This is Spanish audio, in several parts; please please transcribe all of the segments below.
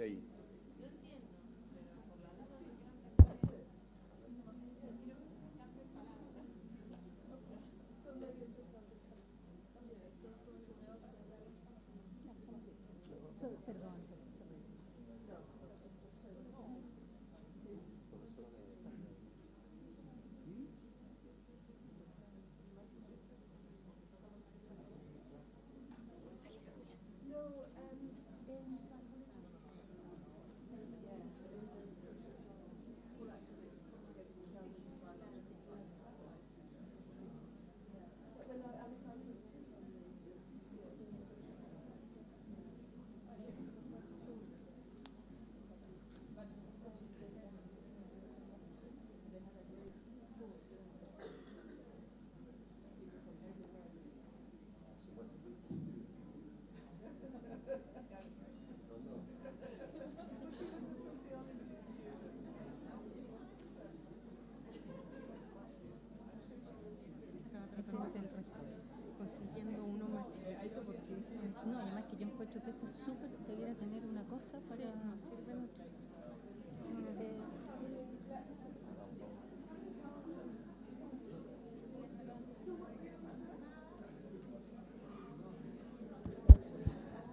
ley. Consiguiendo uno más chiquitito porque ese... No, además que yo encuentro que esto es súper, debiera tener una cosa para... Sí, no sirve mucho.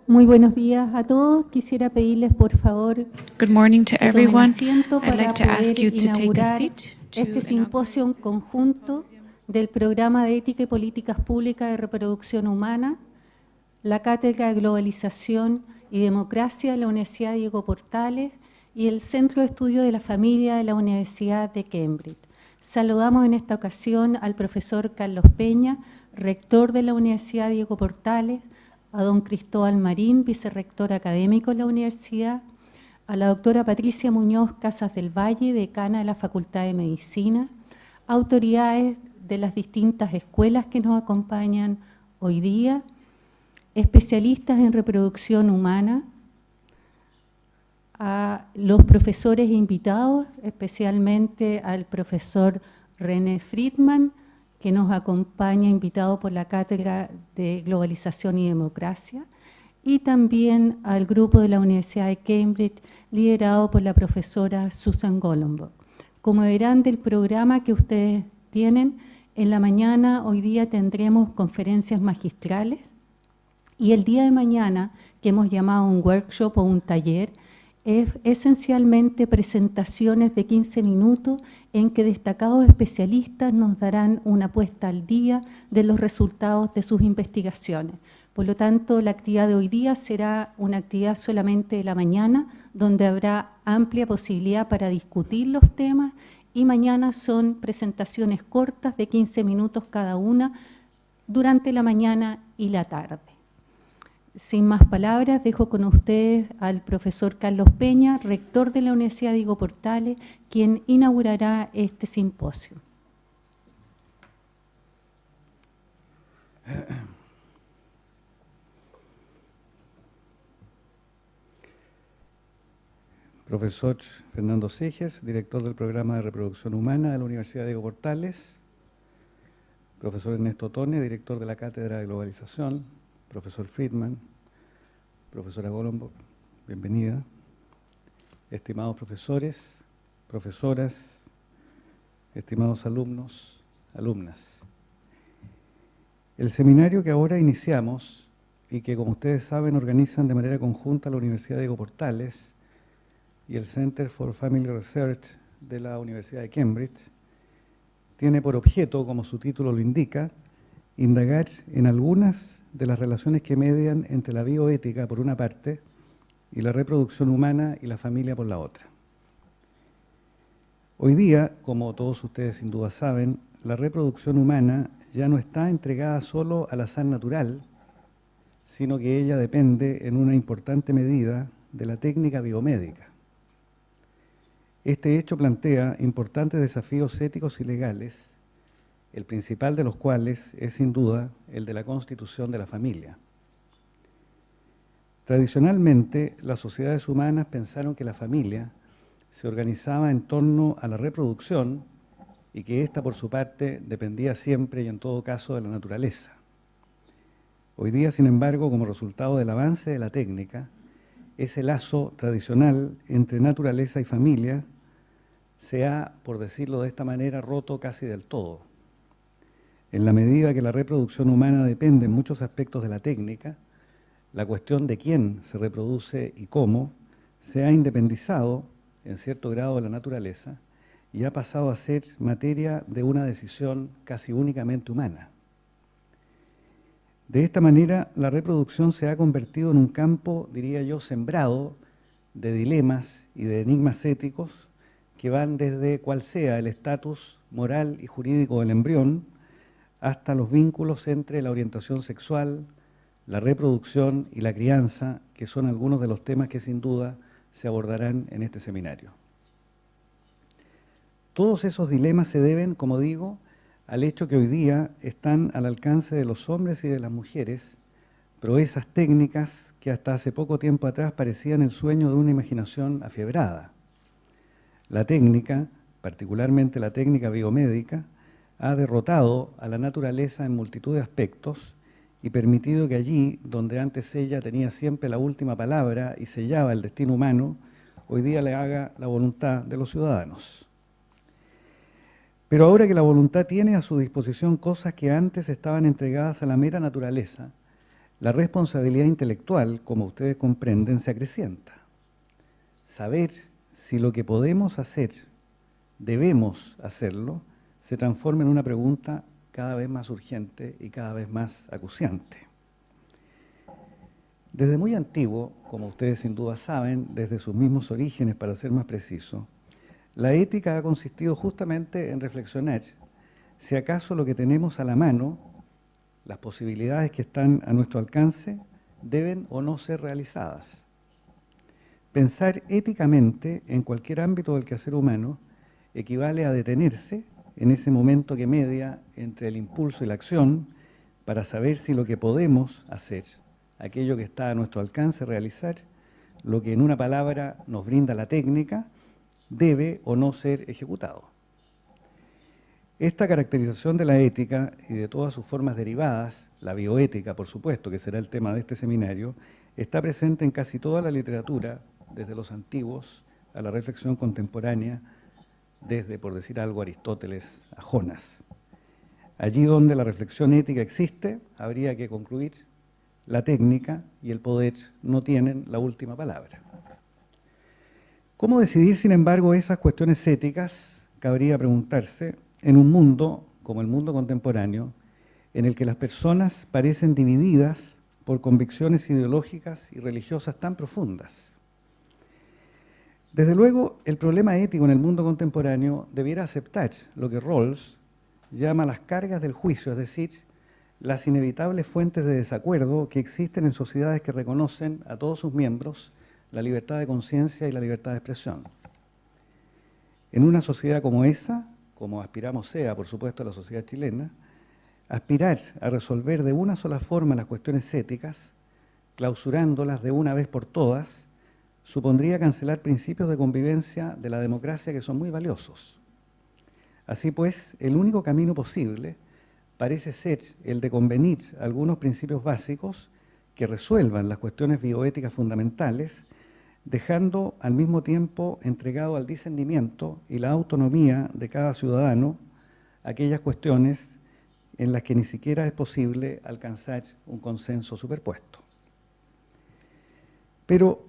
Muy buenos días a todos. Quisiera pedirles, por favor, Good morning to que tomen everyone. asiento I'd para like to ask poder you to take a inaugurar seat to este simposio inaugurate this conjunto symposium. del Programa de Ética y Políticas Públicas de Reproducción Humana, la Cátedra de Globalización y Democracia de la Universidad Diego Portales y el Centro de Estudios de la Familia de la Universidad de Cambridge. Saludamos en esta ocasión al profesor Carlos Peña, rector de la Universidad Diego Portales, a don Cristóbal Marín, vicerrector académico de la universidad, a la doctora Patricia Muñoz Casas del Valle, decana de la Facultad de Medicina, autoridades de las distintas escuelas que nos acompañan hoy día, especialistas en reproducción humana, a los profesores invitados, especialmente al profesor René Friedman, que nos acompaña, invitado por la Cátedra de Globalización y Democracia, y también al grupo de la Universidad de Cambridge, liderado por la profesora Susan Golombok. Como verán del programa que ustedes tienen, en la mañana hoy día tendremos conferencias magistrales, y el día de mañana, que hemos llamado un workshop o un taller, es esencialmente presentaciones de 15 minutos en que destacados especialistas nos darán una puesta al día de los resultados de sus investigaciones. Por lo tanto, la actividad de hoy día será una actividad solamente de la mañana, donde habrá amplia posibilidad para discutir los temas, y mañana son presentaciones cortas de 15 minutos cada una durante la mañana y la tarde. Sin más palabras, dejo con ustedes al profesor Carlos Peña, rector de la Universidad Diego Portales, quien inaugurará este simposio. Profesor Fernando Segers, director del Programa de Reproducción Humana de la Universidad Diego Portales. Profesor Ernesto Tone, director de la Cátedra de Globalización. Profesor Friedman, profesora Golombok, bienvenida. Estimados profesores, profesoras, estimados alumnos, alumnas. El seminario que ahora iniciamos y que, como ustedes saben, organizan de manera conjunta la Universidad Diego Portales y el Center for Family Research de la Universidad de Cambridge, tiene por objeto, como su título lo indica, indagar en algunas de las relaciones que median entre la bioética por una parte y la reproducción humana y la familia por la otra. Hoy día, como todos ustedes sin duda saben, la reproducción humana ya no está entregada solo al azar natural, sino que ella depende en una importante medida de la técnica biomédica. Este hecho plantea importantes desafíos éticos y legales, el principal de los cuales es sin duda el de la constitución de la familia. Tradicionalmente, las sociedades humanas pensaron que la familia se organizaba en torno a la reproducción y que ésta, por su parte, dependía siempre y en todo caso de la naturaleza. Hoy día, sin embargo, como resultado del avance de la técnica, ese lazo tradicional entre naturaleza y familia se ha, por decirlo de esta manera, roto casi del todo. En la medida que la reproducción humana depende en muchos aspectos de la técnica, la cuestión de quién se reproduce y cómo se ha independizado en cierto grado de la naturaleza y ha pasado a ser materia de una decisión casi únicamente humana. De esta manera, la reproducción se ha convertido en un campo, diría yo, sembrado de dilemas y de enigmas éticos que van desde cuál sea el estatus moral y jurídico del embrión hasta los vínculos entre la orientación sexual, la reproducción y la crianza, que son algunos de los temas que sin duda se abordarán en este seminario. Todos esos dilemas se deben, como digo, al hecho que hoy día están al alcance de los hombres y de las mujeres proezas técnicas que hasta hace poco tiempo atrás parecían el sueño de una imaginación afiebrada. La técnica, particularmente la técnica biomédica, ha derrotado a la naturaleza en multitud de aspectos y permitido que allí, donde antes ella tenía siempre la última palabra y sellaba el destino humano, hoy día le haga la voluntad de los ciudadanos. Pero ahora que la voluntad tiene a su disposición cosas que antes estaban entregadas a la mera naturaleza, la responsabilidad intelectual, como ustedes comprenden, se acrecienta. Saber si lo que podemos hacer, debemos hacerlo, se transforma en una pregunta cada vez más urgente y cada vez más acuciante. Desde muy antiguo, como ustedes sin duda saben, desde sus mismos orígenes, para ser más preciso, la ética ha consistido justamente en reflexionar si acaso lo que tenemos a la mano, las posibilidades que están a nuestro alcance, deben o no ser realizadas. Pensar éticamente en cualquier ámbito del quehacer humano equivale a detenerse en ese momento que media entre el impulso y la acción para saber si lo que podemos hacer, aquello que está a nuestro alcance realizar, lo que en una palabra nos brinda la técnica, debe o no ser ejecutado. Esta caracterización de la ética y de todas sus formas derivadas, la bioética, por supuesto, que será el tema de este seminario, está presente en casi toda la literatura, desde los antiguos a la reflexión contemporánea, desde, por decir algo, Aristóteles a Jonas. Allí donde la reflexión ética existe, habría que concluir, la técnica y el poder no tienen la última palabra. ¿Cómo decidir, sin embargo, esas cuestiones éticas? Cabría preguntarse, en un mundo, como el mundo contemporáneo, en el que las personas parecen divididas por convicciones ideológicas y religiosas tan profundas. Desde luego, el problema ético en el mundo contemporáneo debiera aceptar lo que Rawls llama las cargas del juicio, es decir, las inevitables fuentes de desacuerdo que existen en sociedades que reconocen a todos sus miembros la libertad de conciencia y la libertad de expresión. En una sociedad como esa, como aspiramos sea, por supuesto, la sociedad chilena, aspirar a resolver de una sola forma las cuestiones éticas, clausurándolas de una vez por todas, supondría cancelar principios de convivencia de la democracia que son muy valiosos. Así pues, el único camino posible parece ser el de convenir algunos principios básicos que resuelvan las cuestiones bioéticas fundamentales, dejando al mismo tiempo entregado al discernimiento y la autonomía de cada ciudadano aquellas cuestiones en las que ni siquiera es posible alcanzar un consenso superpuesto. Pero,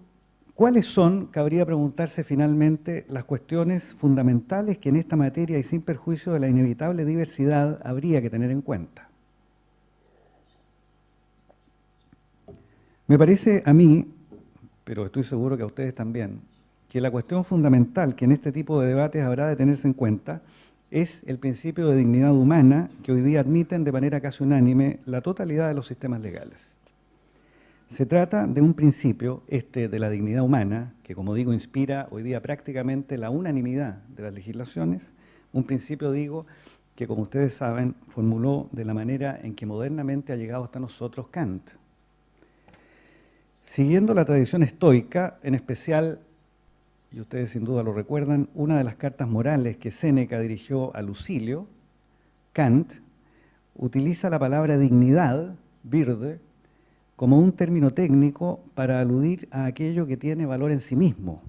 ¿cuáles son, cabría preguntarse finalmente, las cuestiones fundamentales que en esta materia y sin perjuicio de la inevitable diversidad habría que tener en cuenta? Me parece a mí, pero estoy seguro que a ustedes también, que la cuestión fundamental que en este tipo de debates habrá de tenerse en cuenta es el principio de dignidad humana que hoy día admiten de manera casi unánime la totalidad de los sistemas legales. Se trata de un principio, de la dignidad humana, que como digo inspira hoy día prácticamente la unanimidad de las legislaciones, un principio, digo, que como ustedes saben, formuló de la manera en que modernamente ha llegado hasta nosotros Kant. Siguiendo la tradición estoica, en especial, y ustedes sin duda lo recuerdan, una de las cartas morales que Séneca dirigió a Lucilio, Kant utiliza la palabra dignidad, virde, como un término técnico para aludir a aquello que tiene valor en sí mismo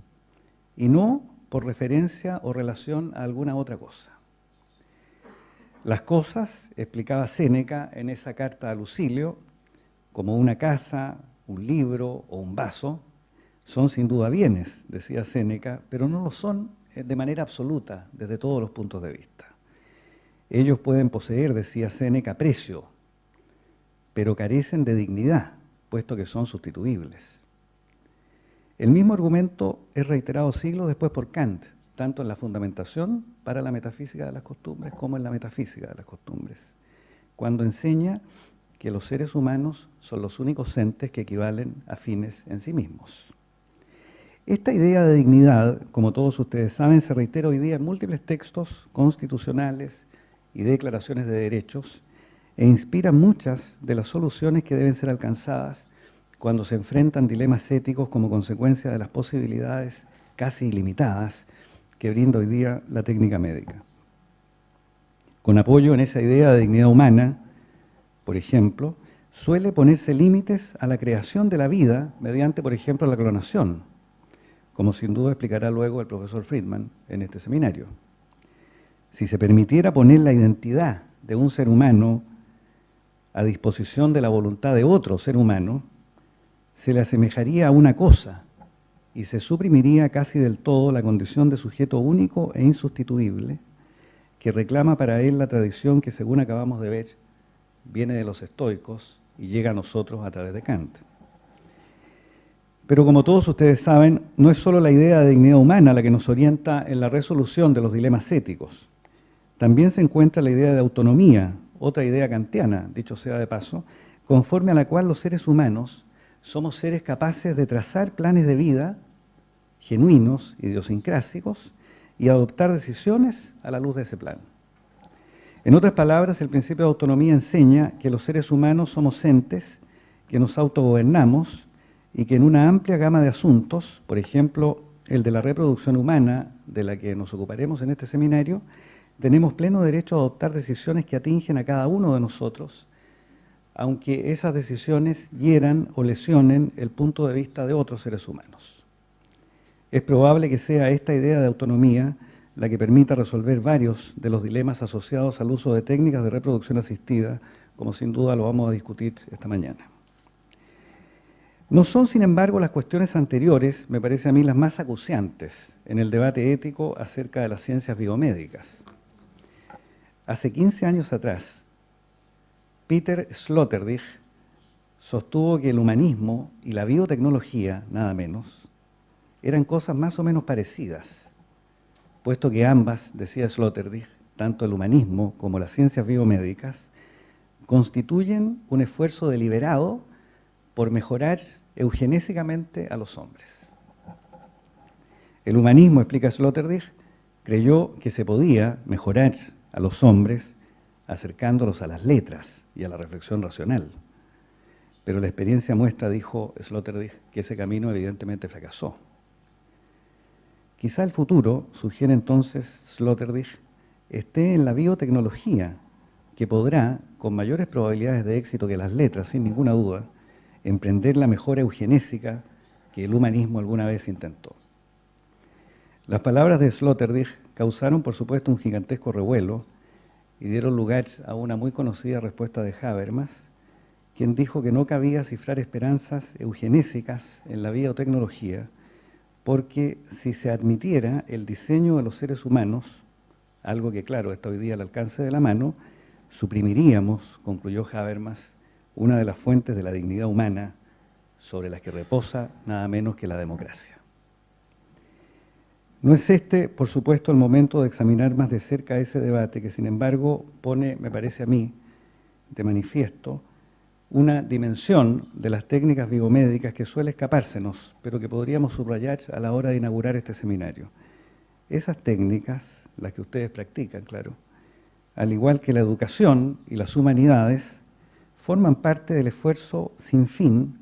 y no por referencia o relación a alguna otra cosa. Las cosas, explicaba Séneca en esa carta a Lucilio, como una casa, un libro o un vaso, son sin duda bienes, decía Séneca, pero no lo son de manera absoluta desde todos los puntos de vista. Ellos pueden poseer, decía Séneca, precio, pero carecen de dignidad, puesto que son sustituibles. El mismo argumento es reiterado siglos después por Kant, tanto en la fundamentación para la metafísica de las costumbres como en la metafísica de las costumbres, cuando enseña que los seres humanos son los únicos entes que equivalen a fines en sí mismos. Esta idea de dignidad, como todos ustedes saben, se reitera hoy día en múltiples textos constitucionales y declaraciones de derechos e inspira muchas de las soluciones que deben ser alcanzadas cuando se enfrentan dilemas éticos como consecuencia de las posibilidades casi ilimitadas que brinda hoy día la técnica médica. Con apoyo en esa idea de dignidad humana, por ejemplo, suele ponerse límites a la creación de la vida mediante, por ejemplo, la clonación, como sin duda explicará luego el profesor Friedman en este seminario. Si se permitiera poner la identidad de un ser humano a disposición de la voluntad de otro ser humano, se le asemejaría a una cosa y se suprimiría casi del todo la condición de sujeto único e insustituible que reclama para él la tradición que, según acabamos de ver, viene de los estoicos y llega a nosotros a través de Kant. Pero como todos ustedes saben, no es solo la idea de dignidad humana la que nos orienta en la resolución de los dilemas éticos. También se encuentra la idea de autonomía, otra idea kantiana, dicho sea de paso, conforme a la cual los seres humanos somos seres capaces de trazar planes de vida genuinos, idiosincrásicos, y adoptar decisiones a la luz de ese plan. En otras palabras, el principio de autonomía enseña que los seres humanos somos entes que nos autogobernamos y que en una amplia gama de asuntos, por ejemplo, el de la reproducción humana, de la que nos ocuparemos en este seminario, tenemos pleno derecho a adoptar decisiones que atingen a cada uno de nosotros, aunque esas decisiones hieran o lesionen el punto de vista de otros seres humanos. Es probable que sea esta idea de autonomía la que permita resolver varios de los dilemas asociados al uso de técnicas de reproducción asistida, como sin duda lo vamos a discutir esta mañana. No son, sin embargo, las cuestiones anteriores, me parece a mí, las más acuciantes en el debate ético acerca de las ciencias biomédicas. Hace 15 años atrás, Peter Sloterdijk sostuvo que el humanismo y la biotecnología, nada menos, eran cosas más o menos parecidas, puesto que ambas, decía Sloterdijk, tanto el humanismo como las ciencias biomédicas, constituyen un esfuerzo deliberado por mejorar eugenésicamente a los hombres. El humanismo, explica Sloterdijk, creyó que se podía mejorar a los hombres acercándolos a las letras y a la reflexión racional. Pero la experiencia muestra, dijo Sloterdijk, que ese camino evidentemente fracasó. Quizá el futuro, sugiere entonces Sloterdijk, esté en la biotecnología, que podrá, con mayores probabilidades de éxito que las letras, sin ninguna duda, emprender la mejora eugenésica que el humanismo alguna vez intentó. Las palabras de Sloterdijk causaron, por supuesto, un gigantesco revuelo y dieron lugar a una muy conocida respuesta de Habermas, quien dijo que no cabía cifrar esperanzas eugenésicas en la biotecnología, porque si se admitiera el diseño de los seres humanos, algo que claro está hoy día al alcance de la mano, suprimiríamos, concluyó Habermas, una de las fuentes de la dignidad humana sobre las que reposa nada menos que la democracia. No es este, por supuesto, el momento de examinar más de cerca ese debate, que sin embargo pone, me parece a mí, de manifiesto, una dimensión de las técnicas biomédicas que suele escapársenos, pero que podríamos subrayar a la hora de inaugurar este seminario. Esas técnicas, las que ustedes practican, claro, al igual que la educación y las humanidades, forman parte del esfuerzo sin fin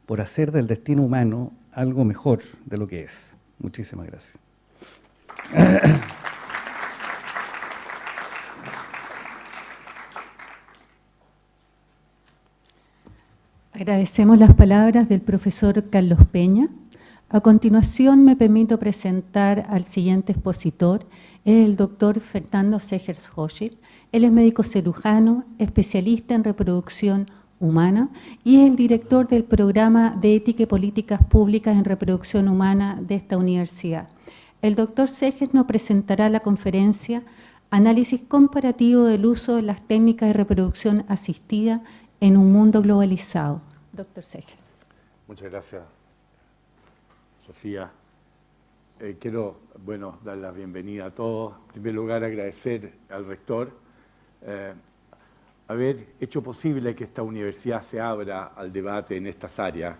por hacer del destino humano algo mejor de lo que es. Muchísimas gracias. Agradecemos las palabras del profesor Carlos Peña. A continuación me permito presentar al siguiente expositor, el doctor Fernando Segers-Hochschild. Él es médico cirujano, especialista en reproducción humana y es el director del programa de Ética y Políticas Públicas en Reproducción Humana de esta universidad. El doctor Segers nos presentará la conferencia Análisis comparativo del uso de las técnicas de reproducción asistida en un mundo globalizado. Doctor Segers. Muchas gracias, Sofía. Quiero, dar la bienvenida a todos. En primer lugar, agradecer al rector haber hecho posible que esta universidad se abra al debate en estas áreas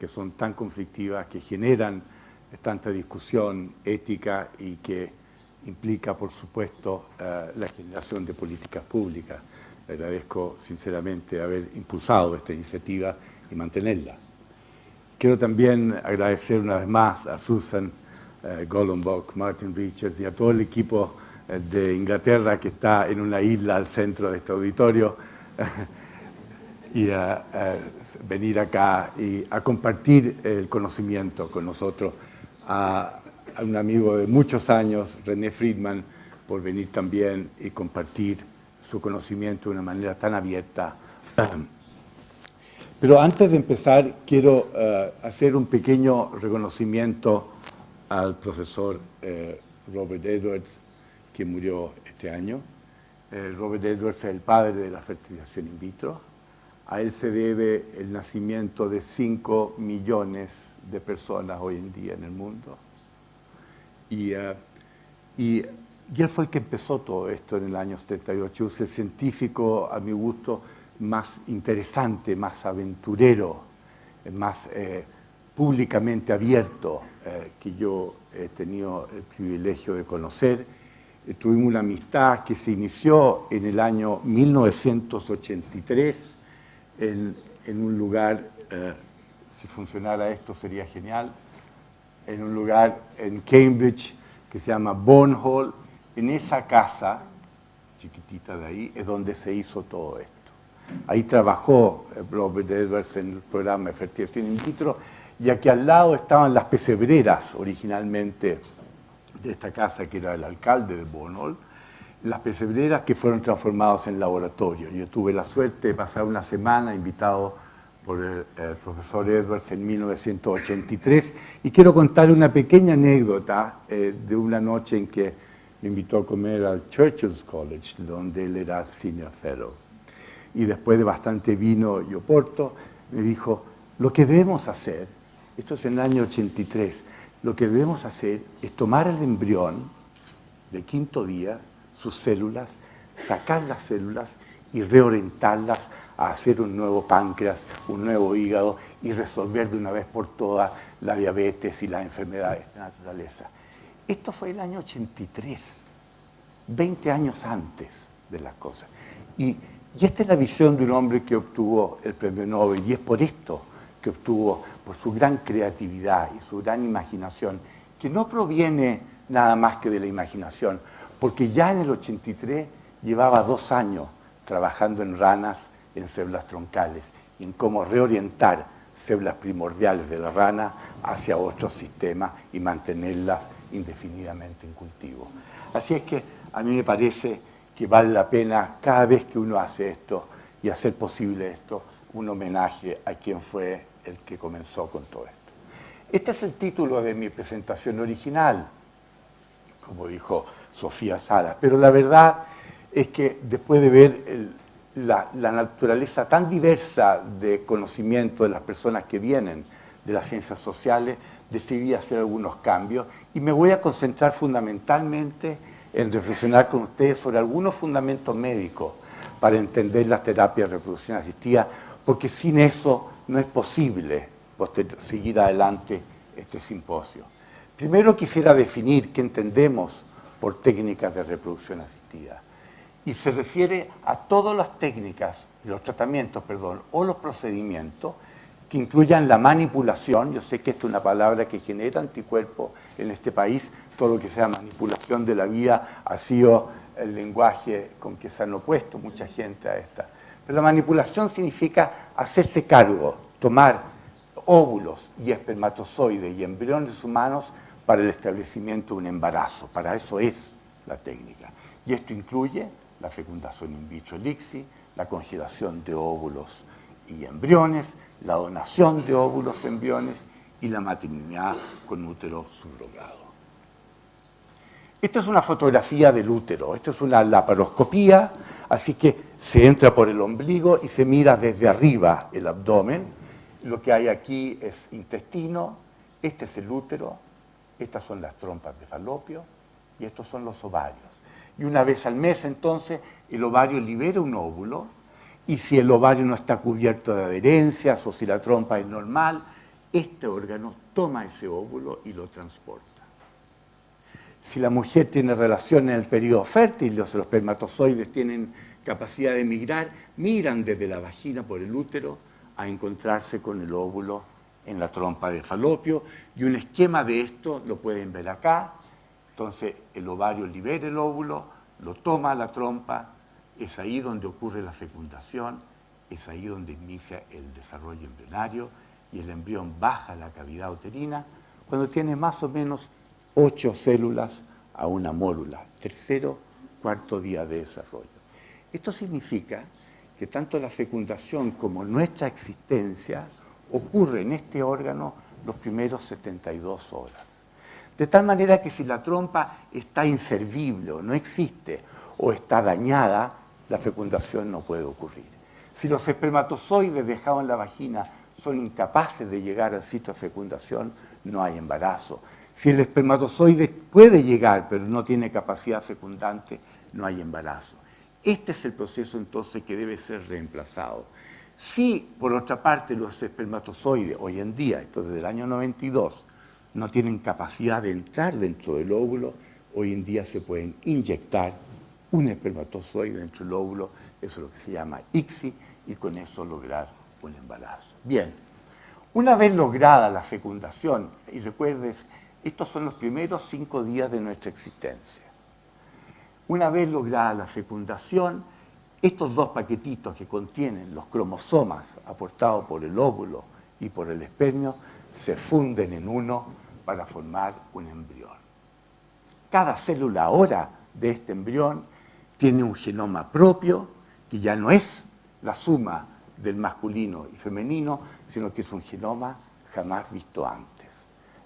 que son tan conflictivas, que generan tanta discusión ética y que implica, por supuesto, la generación de políticas públicas. Le agradezco sinceramente haber impulsado esta iniciativa y mantenerla. Quiero también agradecer una vez más a Susan Gollenbock, Martin Richards y a todo el equipo de Inglaterra que está en una isla al centro de este auditorio y a venir acá y a compartir el conocimiento con nosotros. A un amigo de muchos años, René Friedman, por venir también y compartir su conocimiento de una manera tan abierta. Pero antes de empezar, quiero hacer un pequeño reconocimiento al profesor Robert Edwards, que murió este año. Robert Edwards es el padre de la fertilización in vitro. A él se debe el nacimiento de 5 millones de personas hoy en día en el mundo. Y él fue el que empezó todo esto en el año 78. Es el científico, a mi gusto, más interesante, más aventurero, más públicamente abierto que yo he tenido el privilegio de conocer. Tuvimos una amistad que se inició en el año 1983 en un lugar, si funcionara esto sería genial, en un lugar en Cambridge que se llama Bourne Hall. En esa casa, chiquitita de ahí, es donde se hizo todo esto. Ahí trabajó Robert Edwards en el programa de fertilización in vitro, y aquí al lado estaban las pesebreras originalmente de esta casa, que era el alcalde de Bourne Hall, las pesebreras que fueron transformadas en laboratorio. Yo tuve la suerte de pasar una semana invitado por el profesor Edwards en 1983, y quiero contar una pequeña anécdota de una noche en que me invitó a comer al Churchill's College, donde él era Senior Fellow. Y después de bastante vino y oporto, me dijo, lo que debemos hacer, esto es en el año 83, lo que debemos hacer es tomar el embrión del 5.º día, sus células, sacar las células y reorientarlas a hacer un nuevo páncreas, un nuevo hígado y resolver de una vez por todas la diabetes y las enfermedades de naturaleza. Esto fue el año 83, 20 años antes de las cosas. Y esta es la visión de un hombre que obtuvo el premio Nobel, y es por esto que obtuvo, por su gran creatividad y su gran imaginación, que no proviene nada más que de la imaginación, porque ya en el 83 llevaba 2 años trabajando en ranas, en células troncales, y en cómo reorientar células primordiales de la rana hacia otros sistemas y mantenerlas indefinidamente en cultivo. Así es que a mí me parece que vale la pena cada vez que uno hace esto y hacer posible esto, un homenaje a quien fue el que comenzó con todo esto. Este es el título de mi presentación original, como dijo Sofía Sara, pero la verdad es que después de ver la naturaleza tan diversa de conocimiento de las personas que vienen de las ciencias sociales, decidí hacer algunos cambios y me voy a concentrar fundamentalmente en reflexionar con ustedes sobre algunos fundamentos médicos para entender las terapias de reproducción asistida, porque sin eso no es posible seguir adelante este simposio. Primero quisiera definir qué entendemos por técnicas de reproducción asistida. Y se refiere a todas las técnicas, los tratamientos, o los procedimientos que incluyan la manipulación. Yo sé que esta es una palabra que genera anticuerpos en este país. Todo lo que sea manipulación de la vida ha sido el lenguaje con que se han opuesto mucha gente a esta. Pero la manipulación significa hacerse cargo tomar óvulos y espermatozoides y embriones humanos para el establecimiento de un embarazo. Para eso es la técnica. Y esto incluye la fecundación in vitro ICSI, la congelación de óvulos y embriones, la donación de óvulos y embriones y la maternidad con útero subrogado. Esta es una fotografía del útero, esta es una laparoscopía, así que se entra por el ombligo y se mira desde arriba el abdomen. Lo que hay aquí es intestino, este es el útero, estas son las trompas de falopio y estos son los ovarios. Y una vez al mes, entonces, el ovario libera un óvulo y si el ovario no está cubierto de adherencias o si la trompa es normal, este órgano toma ese óvulo y lo transporta. Si la mujer tiene relación en el periodo fértil, los espermatozoides tienen capacidad de migrar, migran desde la vagina por el útero a encontrarse con el óvulo en la trompa de falopio. Y un esquema de esto lo pueden ver acá. Entonces el ovario libera el óvulo, lo toma la trompa, es ahí donde ocurre la fecundación, es ahí donde inicia el desarrollo embrionario y el embrión baja a la cavidad uterina cuando tiene más o menos 8 células a una mórula, tercero, cuarto día de desarrollo. Esto significa que tanto la fecundación como nuestra existencia ocurre en este órgano los primeros 72 horas. De tal manera que si la trompa está inservible o no existe o está dañada, la fecundación no puede ocurrir. Si los espermatozoides dejados en la vagina son incapaces de llegar al sitio de fecundación, no hay embarazo. Si el espermatozoide puede llegar pero no tiene capacidad fecundante, no hay embarazo. Este es el proceso entonces que debe ser reemplazado. Si, por otra parte, los espermatozoides, hoy en día, esto desde el año 92, no tienen capacidad de entrar dentro del óvulo, hoy en día se pueden inyectar un espermatozoide dentro del óvulo, eso es lo que se llama ICSI, y con eso lograr un embarazo. Bien, una vez lograda la fecundación, y recuerdes, estos son los primeros 5 días de nuestra existencia. Una vez lograda la fecundación, estos 2 paquetitos que contienen los cromosomas aportados por el óvulo y por el espermio se funden en uno para formar un embrión. Cada célula ahora de este embrión tiene un genoma propio que ya no es la suma del masculino y femenino, sino que es un genoma jamás visto antes.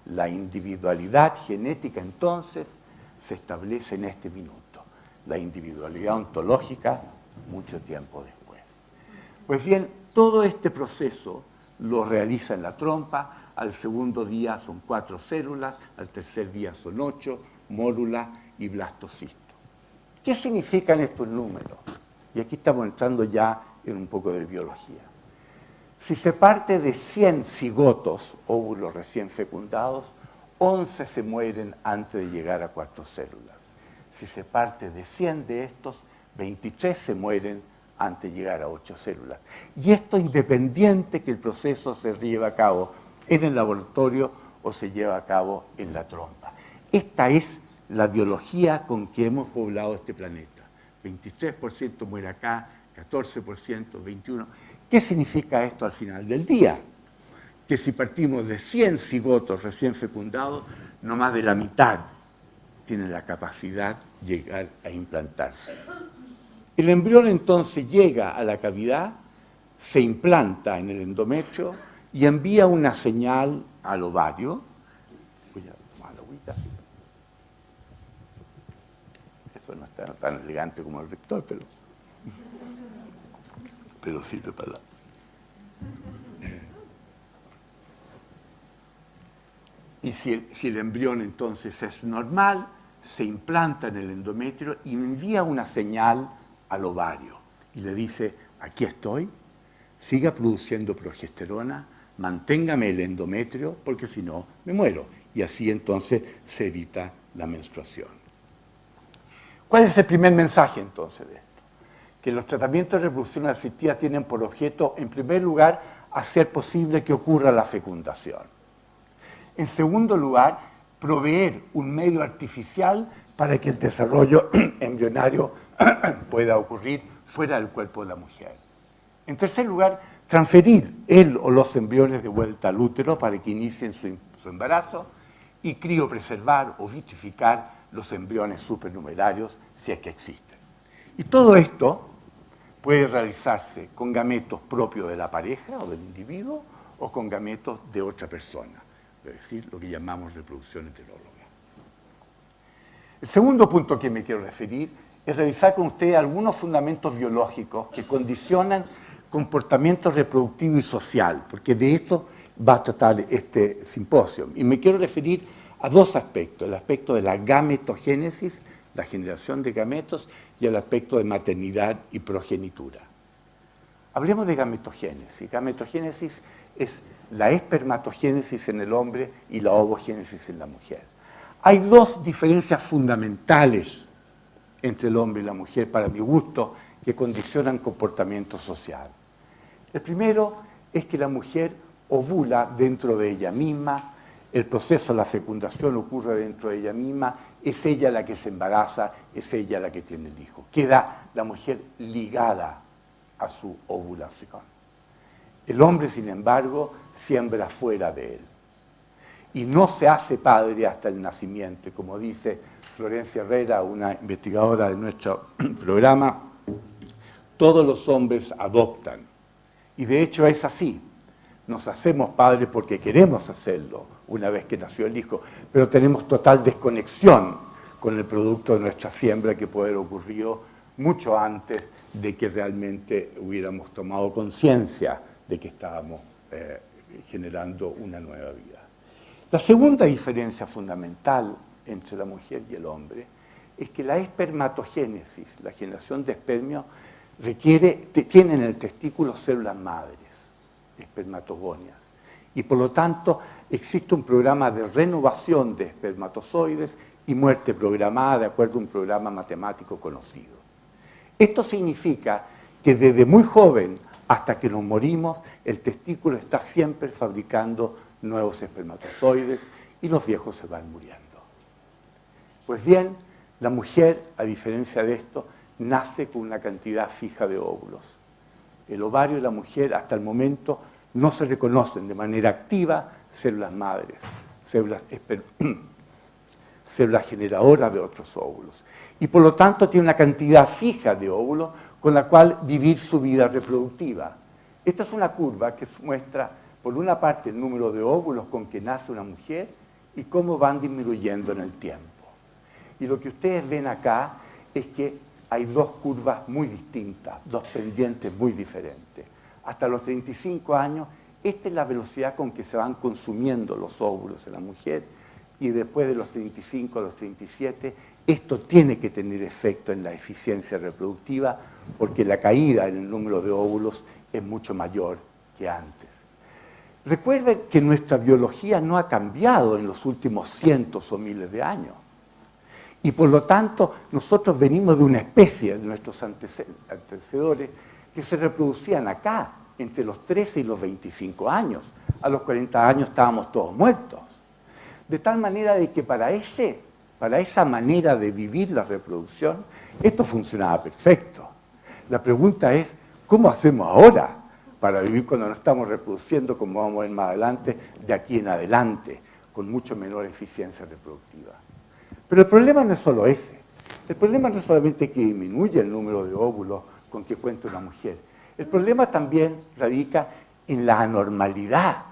La individualidad genética entonces se establece en este minuto. La individualidad ontológica mucho tiempo después. Pues bien, todo este proceso lo realiza en la trompa. Al segundo día son 4 células, al tercer día son 8, mórula y blastocisto. ¿Qué significan estos números? Y aquí estamos entrando ya en un poco de biología. Si se parte de 100 cigotos, óvulos recién fecundados, 11 se mueren antes de llegar a 4 células. Si se parte de 100 de estos, 23 se mueren antes de llegar a 8 células. Y esto independiente que el proceso se lleve a cabo en el laboratorio o se lleva a cabo en la trompa. Esta es la biología con que hemos poblado este planeta. 23% muere acá, 14%, 21%. ¿Qué significa esto al final del día? Que si partimos de 100 cigotos recién fecundados, no más de la mitad tienen la capacidad de llegar a implantarse. El embrión entonces llega a la cavidad, se implanta en el endometrio y envía una señal al ovario. Voy a tomar la agüita. Eso no está tan elegante como el rector, pero sirve para la... Y si el embrión entonces es normal, se implanta en el endometrio y envía una señal al ovario y le dice, aquí estoy, siga produciendo progesterona, manténgame el endometrio porque si no me muero. Y así entonces se evita la menstruación. ¿Cuál es el primer mensaje entonces de esto? Que los tratamientos de reproducción asistida tienen por objeto, en primer lugar, hacer posible que ocurra la fecundación. En segundo lugar, proveer un medio artificial para que el desarrollo embrionario pueda ocurrir fuera del cuerpo de la mujer. En tercer lugar, transferir él o los embriones de vuelta al útero para que inicien su embarazo y criopreservar o vitrificar los embriones supernumerarios si es que existen. Y todo esto puede realizarse con gametos propios de la pareja o del individuo o con gametos de otra persona, es decir, lo que llamamos reproducción heteróloga. El segundo punto que me quiero referir es revisar con ustedes algunos fundamentos biológicos que condicionan comportamiento reproductivo y social, porque de eso va a tratar este simposio. Y me quiero referir a dos aspectos, el aspecto de la gametogénesis, la generación de gametos, y el aspecto de maternidad y progenitura. Hablemos de gametogénesis. Gametogénesis es la espermatogénesis en el hombre y la ovogénesis en la mujer. Hay dos diferencias fundamentales entre el hombre y la mujer, para mi gusto, que condicionan comportamiento social. El primero es que la mujer ovula dentro de ella misma, el proceso de la fecundación ocurre dentro de ella misma, es ella la que se embaraza, es ella la que tiene el hijo. Queda la mujer ligada a su ovulación. El hombre, sin embargo, siembra fuera de él. Y no se hace padre hasta el nacimiento. Y como dice Florencia Herrera, una investigadora de nuestro programa, todos los hombres adoptan. Y de hecho es así. Nos hacemos padres porque queremos hacerlo una vez que nació el hijo, pero tenemos total desconexión con el producto de nuestra siembra que puede haber ocurrido mucho antes de que realmente hubiéramos tomado conciencia de que estábamos generando una nueva vida. La segunda diferencia fundamental entre la mujer y el hombre es que la espermatogénesis, la generación de espermio, tiene en el testículo células madres, espermatogonias, y por lo tanto existe un programa de renovación de espermatozoides y muerte programada de acuerdo a un programa matemático conocido. Esto significa que desde muy joven hasta que nos morimos, el testículo está siempre fabricando nuevos espermatozoides y los viejos se van muriendo. Pues bien, la mujer, a diferencia de esto, nace con una cantidad fija de óvulos. El ovario de la mujer hasta el momento no se reconocen de manera activa células madres, células generadoras de otros óvulos. Y por lo tanto tiene una cantidad fija de óvulos con la cual vivir su vida reproductiva. Esta es una curva que muestra, por una parte, el número de óvulos con que nace una mujer y cómo van disminuyendo en el tiempo. Y lo que ustedes ven acá es que hay dos curvas muy distintas, dos pendientes muy diferentes. Hasta los 35 años, esta es la velocidad con que se van consumiendo los óvulos en la mujer, y después de los 35 a los 37, esto tiene que tener efecto en la eficiencia reproductiva, porque la caída en el número de óvulos es mucho mayor que antes. Recuerden que nuestra biología no ha cambiado en los últimos cientos o miles de años. Y por lo tanto, nosotros venimos de una especie, de nuestros antecesores, que se reproducían acá, entre los 13 y los 25 años. A los 40 años estábamos todos muertos. De tal manera de que para esa manera de vivir la reproducción, esto funcionaba perfecto. La pregunta es, ¿cómo hacemos ahora para vivir cuando nos estamos reproduciendo, como vamos a ver más adelante, de aquí en adelante, con mucho menor eficiencia reproductiva? Pero el problema no es solo ese. El problema no es solamente que disminuye el número de óvulos con que cuenta una mujer. El problema también radica en la anormalidad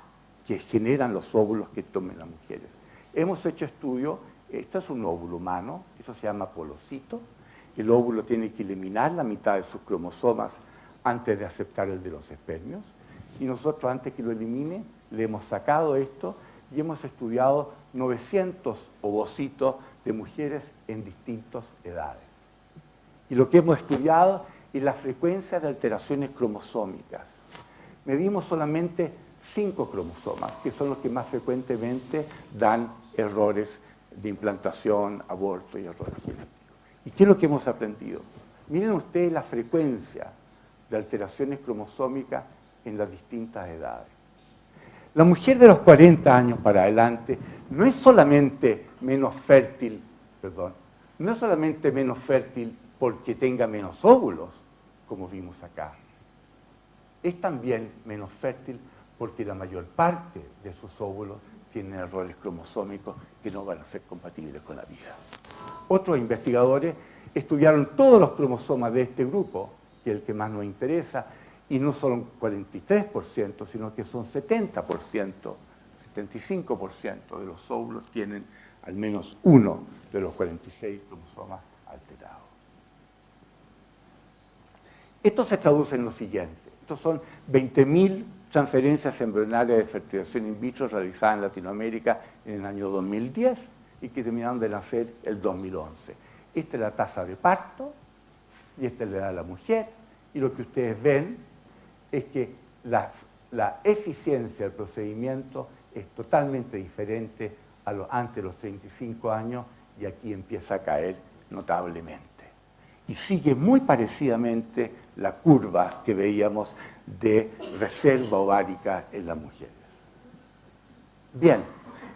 que generan los óvulos que tomen las mujeres. Hemos hecho estudios, esto es un óvulo humano, eso se llama polocito. El óvulo tiene que eliminar la mitad de sus cromosomas antes de aceptar el de los espermios. Y nosotros, antes que lo elimine, le hemos sacado esto y hemos estudiado 900 ovocitos de mujeres en distintas edades. Y lo que hemos estudiado es la frecuencia de alteraciones cromosómicas. Medimos solamente 5 cromosomas, que son los que más frecuentemente dan errores de implantación, aborto y errores genéticos. ¿Y qué es lo que hemos aprendido? Miren ustedes la frecuencia de alteraciones cromosómicas en las distintas edades. La mujer de los 40 años para adelante no es solamente menos fértil, no es solamente menos fértil porque tenga menos óvulos, como vimos acá. es también menos fértil porque la mayor parte de sus óvulos tienen errores cromosómicos que no van a ser compatibles con la vida. Otros investigadores estudiaron todos los cromosomas de este grupo, que es el que más nos interesa, y no son 43%, sino que son 70%, 75% de los óvulos tienen al menos uno de los 46 cromosomas alterados. Esto se traduce en lo siguiente. Estos son 20.000 transferencias embrionarias de fertilización in vitro realizadas en Latinoamérica en el año 2010 y que terminaron de nacer el 2011. Esta es la tasa de parto y esta es la edad de la mujer. Y lo que ustedes ven es que la eficiencia del procedimiento es totalmente diferente a antes de los 35 años y aquí empieza a caer notablemente. Y sigue muy parecidamente la curva que veíamos de reserva ovárica en las mujeres. Bien,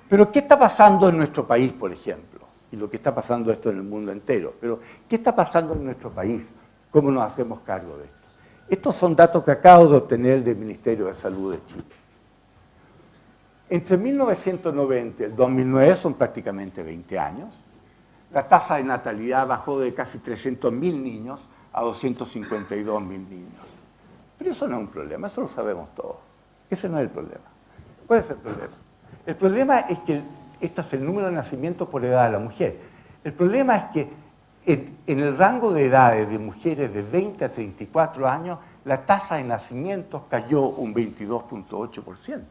pero ¿qué está pasando en nuestro país, por ejemplo? Y lo que está pasando esto en el mundo entero. Pero ¿qué está pasando en nuestro país? ¿Cómo nos hacemos cargo de esto? Estos son datos que acabo de obtener del Ministerio de Salud de Chile. Entre 1990 y el 2009, son prácticamente 20 años, la tasa de natalidad bajó de casi 300.000 niños a 252.000 niños. Pero eso no es un problema, eso lo sabemos todos. Ese no es el problema. ¿Cuál es el problema? El problema es que este es el número de nacimientos por edad de la mujer. El problema es que en el rango de edades de mujeres de 20 a 34 años, la tasa de nacimientos cayó un 22.8%.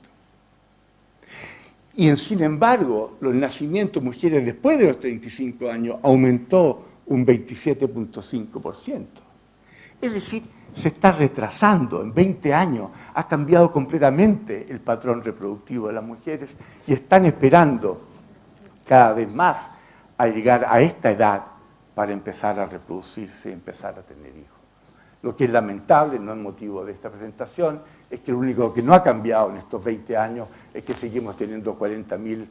Y sin embargo, los nacimientos de mujeres después de los 35 años aumentó un 27.5%. Es decir, se está retrasando. En 20 años ha cambiado completamente el patrón reproductivo de las mujeres y están esperando cada vez más a llegar a esta edad para empezar a reproducirse y empezar a tener hijos. Lo que es lamentable, no es motivo de esta presentación, es que lo único que no ha cambiado en estos 20 años es que seguimos teniendo 40.000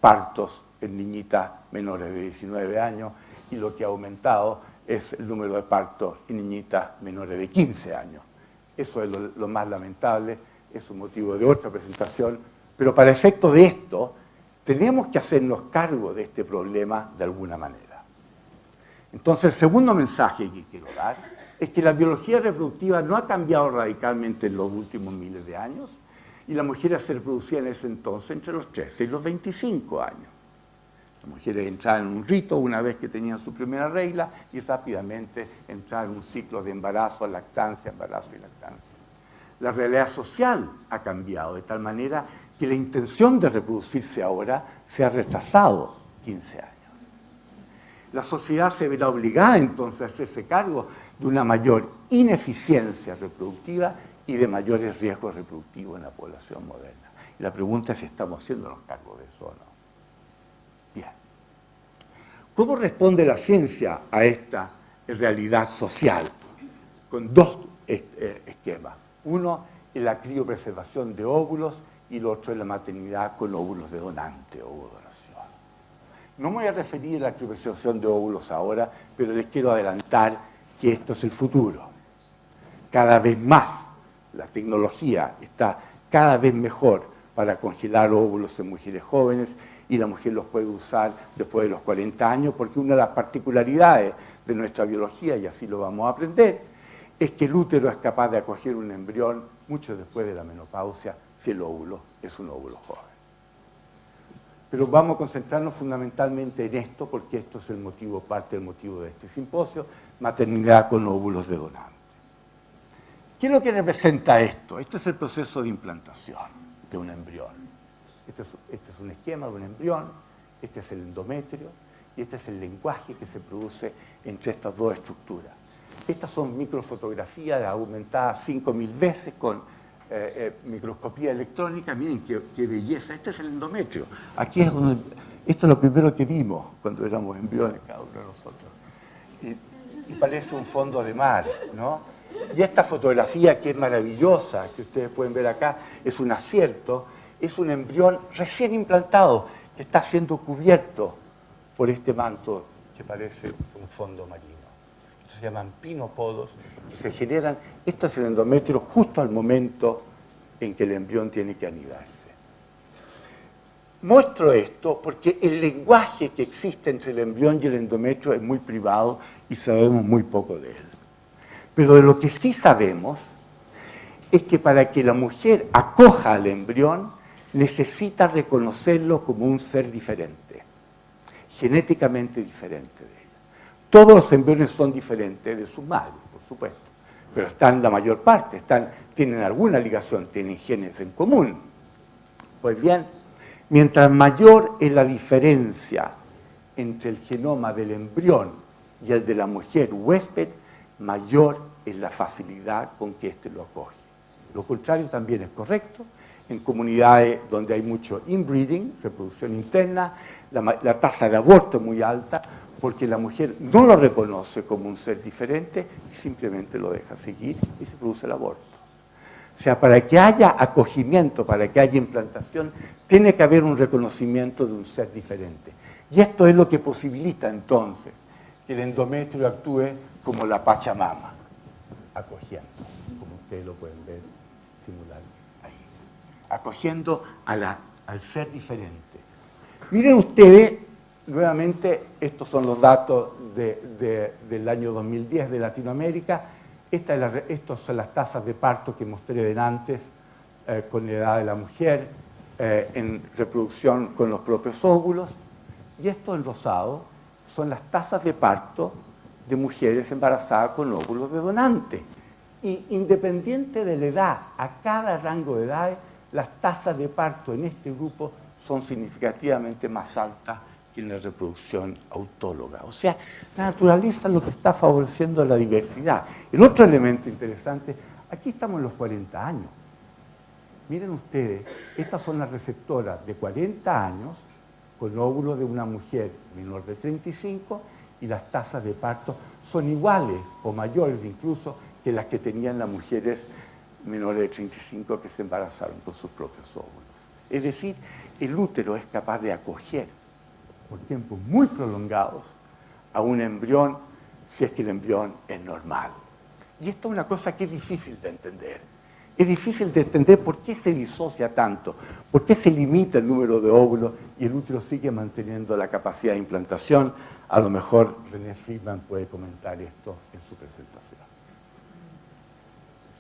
partos en niñitas menores de 19 años y lo que ha aumentado es el número de partos en niñitas menores de 15 años. Eso es lo más lamentable, es un motivo de otra presentación, pero para efecto de esto tenemos que hacernos cargo de este problema de alguna manera. Entonces, el segundo mensaje que quiero dar es que la biología reproductiva no ha cambiado radicalmente en los últimos miles de años y las mujeres se reproducían en ese entonces entre los 13 y los 25 años. Las mujeres entraban en un rito una vez que tenían su primera regla y rápidamente entraban en un ciclo de embarazo, lactancia, embarazo y lactancia. La realidad social ha cambiado de tal manera que la intención de reproducirse ahora se ha retrasado 15 años. La sociedad se verá obligada entonces a hacerse cargo de una mayor ineficiencia reproductiva y de mayores riesgos reproductivos en la población moderna. Y la pregunta es si estamos haciéndonos cargo de eso o no. Bien. ¿Cómo responde la ciencia a esta realidad social? Con dos esquemas. Uno es la criopreservación de óvulos y el otro es la maternidad con óvulos de donante o donación. No me voy a referir a la criopreservación de óvulos ahora, pero les quiero adelantar que esto es el futuro. Cada vez más la tecnología está cada vez mejor para congelar óvulos en mujeres jóvenes y la mujer los puede usar después de los 40 años porque una de las particularidades de nuestra biología, y así lo vamos a aprender, es que el útero es capaz de acoger un embrión mucho después de la menopausia si el óvulo es un óvulo joven. Pero vamos a concentrarnos fundamentalmente en esto porque esto es el motivo, parte del motivo de este simposio, maternidad con óvulos de donante. ¿Qué es lo que representa esto? Este es el proceso de implantación de un embrión. Este es un esquema de un embrión, este es el endometrio y este es el lenguaje que se produce entre estas dos estructuras. Estas son microfotografías aumentadas 5.000 veces con microscopía electrónica. Miren qué belleza. Este es el endometrio. Aquí es donde, esto es lo primero que vimos cuando éramos embriones cada uno de nosotros. Y parece un fondo de mar, ¿no? Y esta fotografía que es maravillosa, que ustedes pueden ver acá, es un acierto, es un embrión recién implantado que está siendo cubierto por este manto que parece un fondo marino. se llaman pinopodos, y se generan, esto es el endometrio justo al momento en que el embrión tiene que anidarse. Muestro esto porque el lenguaje que existe entre el embrión y el endometrio es muy privado y sabemos muy poco de él. Pero de lo que sí sabemos es que para que la mujer acoja al embrión necesita reconocerlo como un ser diferente, genéticamente diferente de ella. Todos los embriones son diferentes de sus madres, por supuesto, pero están la mayor parte, tienen alguna ligación, tienen genes en común. Pues bien, mientras mayor es la diferencia entre el genoma del embrión y el de la mujer huésped, mayor es la facilidad con que éste lo acoge. Lo contrario también es correcto. En comunidades donde hay mucho inbreeding, reproducción interna, la tasa de aborto es muy alta porque la mujer no lo reconoce como un ser diferente y simplemente lo deja seguir y se produce el aborto. O sea, para que haya acogimiento, para que haya implantación, tiene que haber un reconocimiento de un ser diferente. Y esto es lo que posibilita entonces que el endometrio actúe como la Pachamama, acogiendo, como ustedes lo pueden ver simular ahí, acogiendo al ser diferente. Miren ustedes, nuevamente, estos son los datos del año 2010 de Latinoamérica. Estas son las tasas de parto que mostré antes con la edad de la mujer, en reproducción con los propios óvulos. Y esto en rosado son las tasas de parto de mujeres embarazadas con óvulos de donante. Y independiente de la edad, a cada rango de edad, las tasas de parto en este grupo son significativamente más altas que en la reproducción autóloga. O sea, la naturaleza es lo que está favoreciendo la diversidad. El otro elemento interesante, aquí estamos en los 40 años. Miren ustedes, estas son las receptoras de 40 años con óvulos de una mujer menor de 35 y las tasas de parto son iguales o mayores incluso que las que tenían las mujeres menores de 35 que se embarazaron con sus propios óvulos. Es decir, el útero es capaz de acoger por tiempos muy prolongados a un embrión si es que el embrión es normal. Y esto es una cosa que es difícil de entender. Es difícil de entender por qué se disocia tanto, por qué se limita el número de óvulos y el útero sigue manteniendo la capacidad de implantación. A lo mejor René Friedman puede comentar esto en su presentación.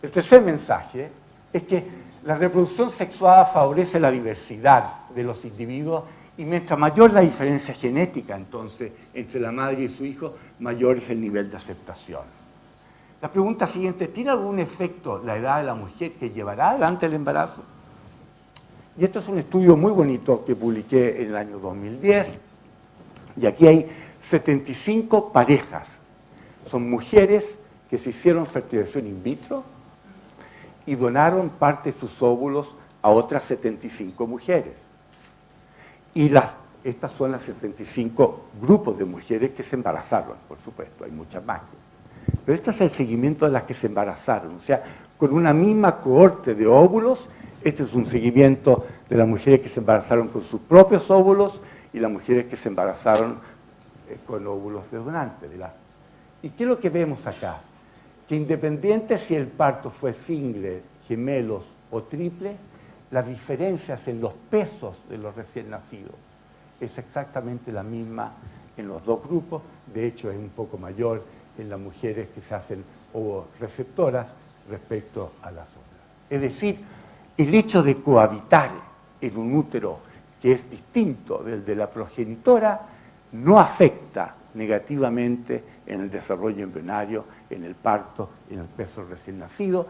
El tercer mensaje es que la reproducción sexuada favorece la diversidad de los individuos y mientras mayor la diferencia genética, entonces, entre la madre y su hijo, mayor es el nivel de aceptación. La pregunta siguiente, ¿tiene algún efecto la edad de la mujer que llevará adelante el embarazo? Y esto es un estudio muy bonito que publiqué en el año 2010, y aquí hay 75 parejas. Son mujeres que se hicieron fertilización in vitro y donaron parte de sus óvulos a otras 75 mujeres. Y estas son las 75 grupos de mujeres que se embarazaron, por supuesto, hay muchas más. Pero este es el seguimiento de las que se embarazaron, o sea, con una misma cohorte de óvulos, este es un seguimiento de las mujeres que se embarazaron con sus propios óvulos y las mujeres que se embarazaron con óvulos de donantes. ¿Y qué es lo que vemos acá? Que independiente si el parto fue single, gemelos o triple, las diferencias en los pesos de los recién nacidos es exactamente la misma en los dos grupos, de hecho es un poco mayor en las mujeres que se hacen ovoreceptoras respecto a las otras. Es decir, el hecho de cohabitar en un útero que es distinto del de la progenitora no afecta negativamente en el desarrollo embrionario, en el parto, en el peso recién nacido.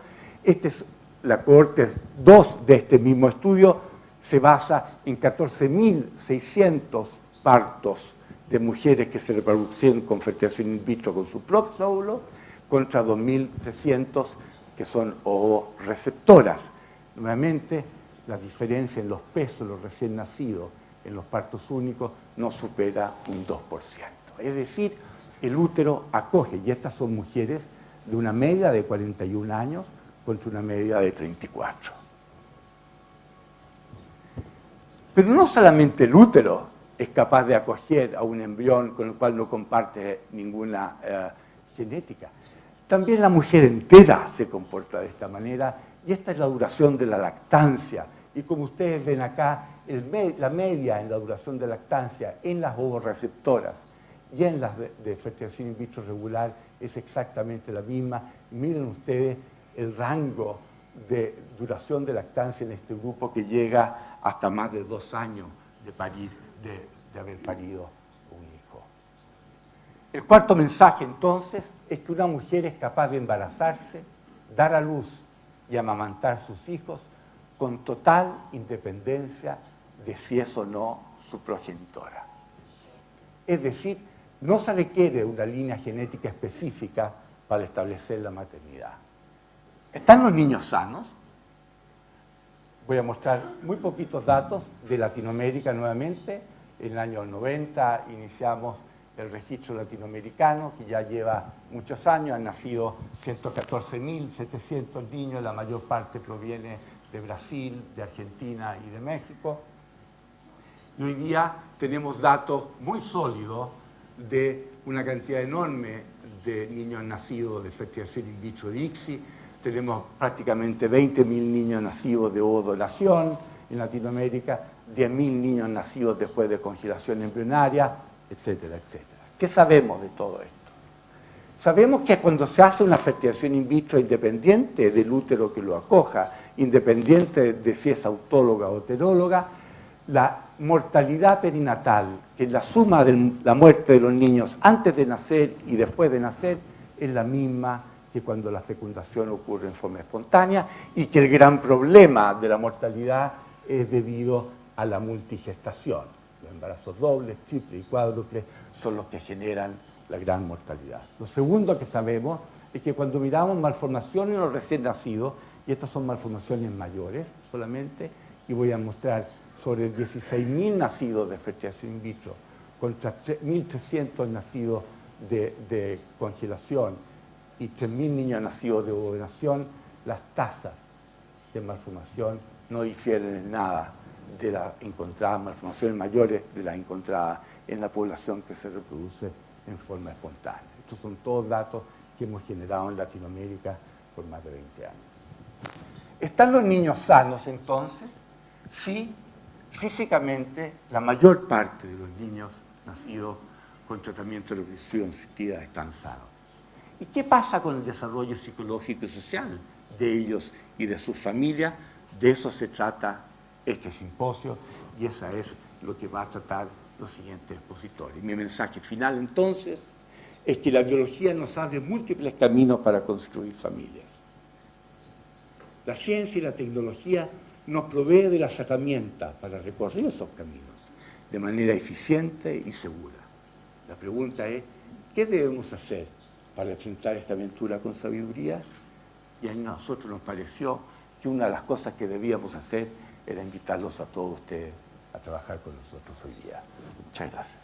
La cohorte 2 de este mismo estudio se basa en 14.600 partos de mujeres que se reproducieron con fertilización in vitro con sus propios óvulos, contra 2.300 que son ovoreceptoras. Nuevamente, la diferencia en los pesos de los recién nacidos en los partos únicos no supera un 2%. Es decir, el útero acoge, y estas son mujeres de una media de 41 años contra una media de 34. Pero no solamente el útero es capaz de acoger a un embrión con el cual no comparte ninguna genética. También la mujer entera se comporta de esta manera y esta es la duración de la lactancia. Y como ustedes ven acá, la media en la duración de lactancia en las ovoreceptoras y en las de fertilización in vitro regular es exactamente la misma. Miren ustedes el rango de duración de lactancia en este grupo que llega hasta más de 2 años de haber parido un hijo. El cuarto mensaje, entonces, es que una mujer es capaz de embarazarse, dar a luz y amamantar sus hijos con total independencia de si es o no su progenitora. Es decir, no se requiere una línea genética específica para establecer la maternidad. ¿Están los niños sanos? Voy a mostrar muy poquitos datos de Latinoamérica nuevamente. En el año 90 iniciamos el registro latinoamericano, que ya lleva muchos años. Han nacido 114.700 niños, la mayor parte proviene de Brasil, de Argentina y de México. Y hoy día tenemos datos muy sólidos de una cantidad enorme de niños nacidos de fertilización in vitro de ICSI. Tenemos prácticamente 20.000 niños nacidos de ovodonación en Latinoamérica, 10.000 niños nacidos después de congelación embrionaria, etcétera, etcétera. ¿Qué sabemos de todo esto? Sabemos que cuando se hace una fertilización in vitro independiente del útero que lo acoja, independiente de si es autóloga o heteróloga, la mortalidad perinatal, que es la suma de la muerte de los niños antes de nacer y después de nacer, es la misma que cuando la fecundación ocurre en forma espontánea y que el gran problema de la mortalidad es debido a la multigestación. Los embarazos dobles, triples y cuádruples son los que generan la gran mortalidad. Lo segundo que sabemos es que cuando miramos malformaciones en los recién nacidos, y estas son malformaciones mayores solamente, y voy a mostrar sobre 16.000 nacidos de fertilización in vitro contra 1.300 nacidos de congelación y 3.000 niños nacidos de ovodonación, las tasas de malformación no difieren en nada de las encontradas malformaciones mayores de las encontradas en la población que se reproduce en forma espontánea. Estos son todos datos que hemos generado en Latinoamérica por más de 20 años. ¿Están los niños sanos entonces? Sí, físicamente la mayor parte de los niños nacidos con tratamiento de reproducción asistida están sanos. ¿Y qué pasa con el desarrollo psicológico y social de ellos y de sus familias? De eso se trata este simposio y esa es lo que va a tratar los siguientes expositores. Mi mensaje final entonces es que la biología nos abre múltiples caminos para construir familias. La ciencia y la tecnología nos provee de las herramientas para recorrer esos caminos de manera eficiente y segura. La pregunta es, ¿qué debemos hacer para enfrentar esta aventura con sabiduría? Y a nosotros nos pareció que una de las cosas que debíamos hacer era invitarlos a todos ustedes a trabajar con nosotros hoy día. Muchas gracias.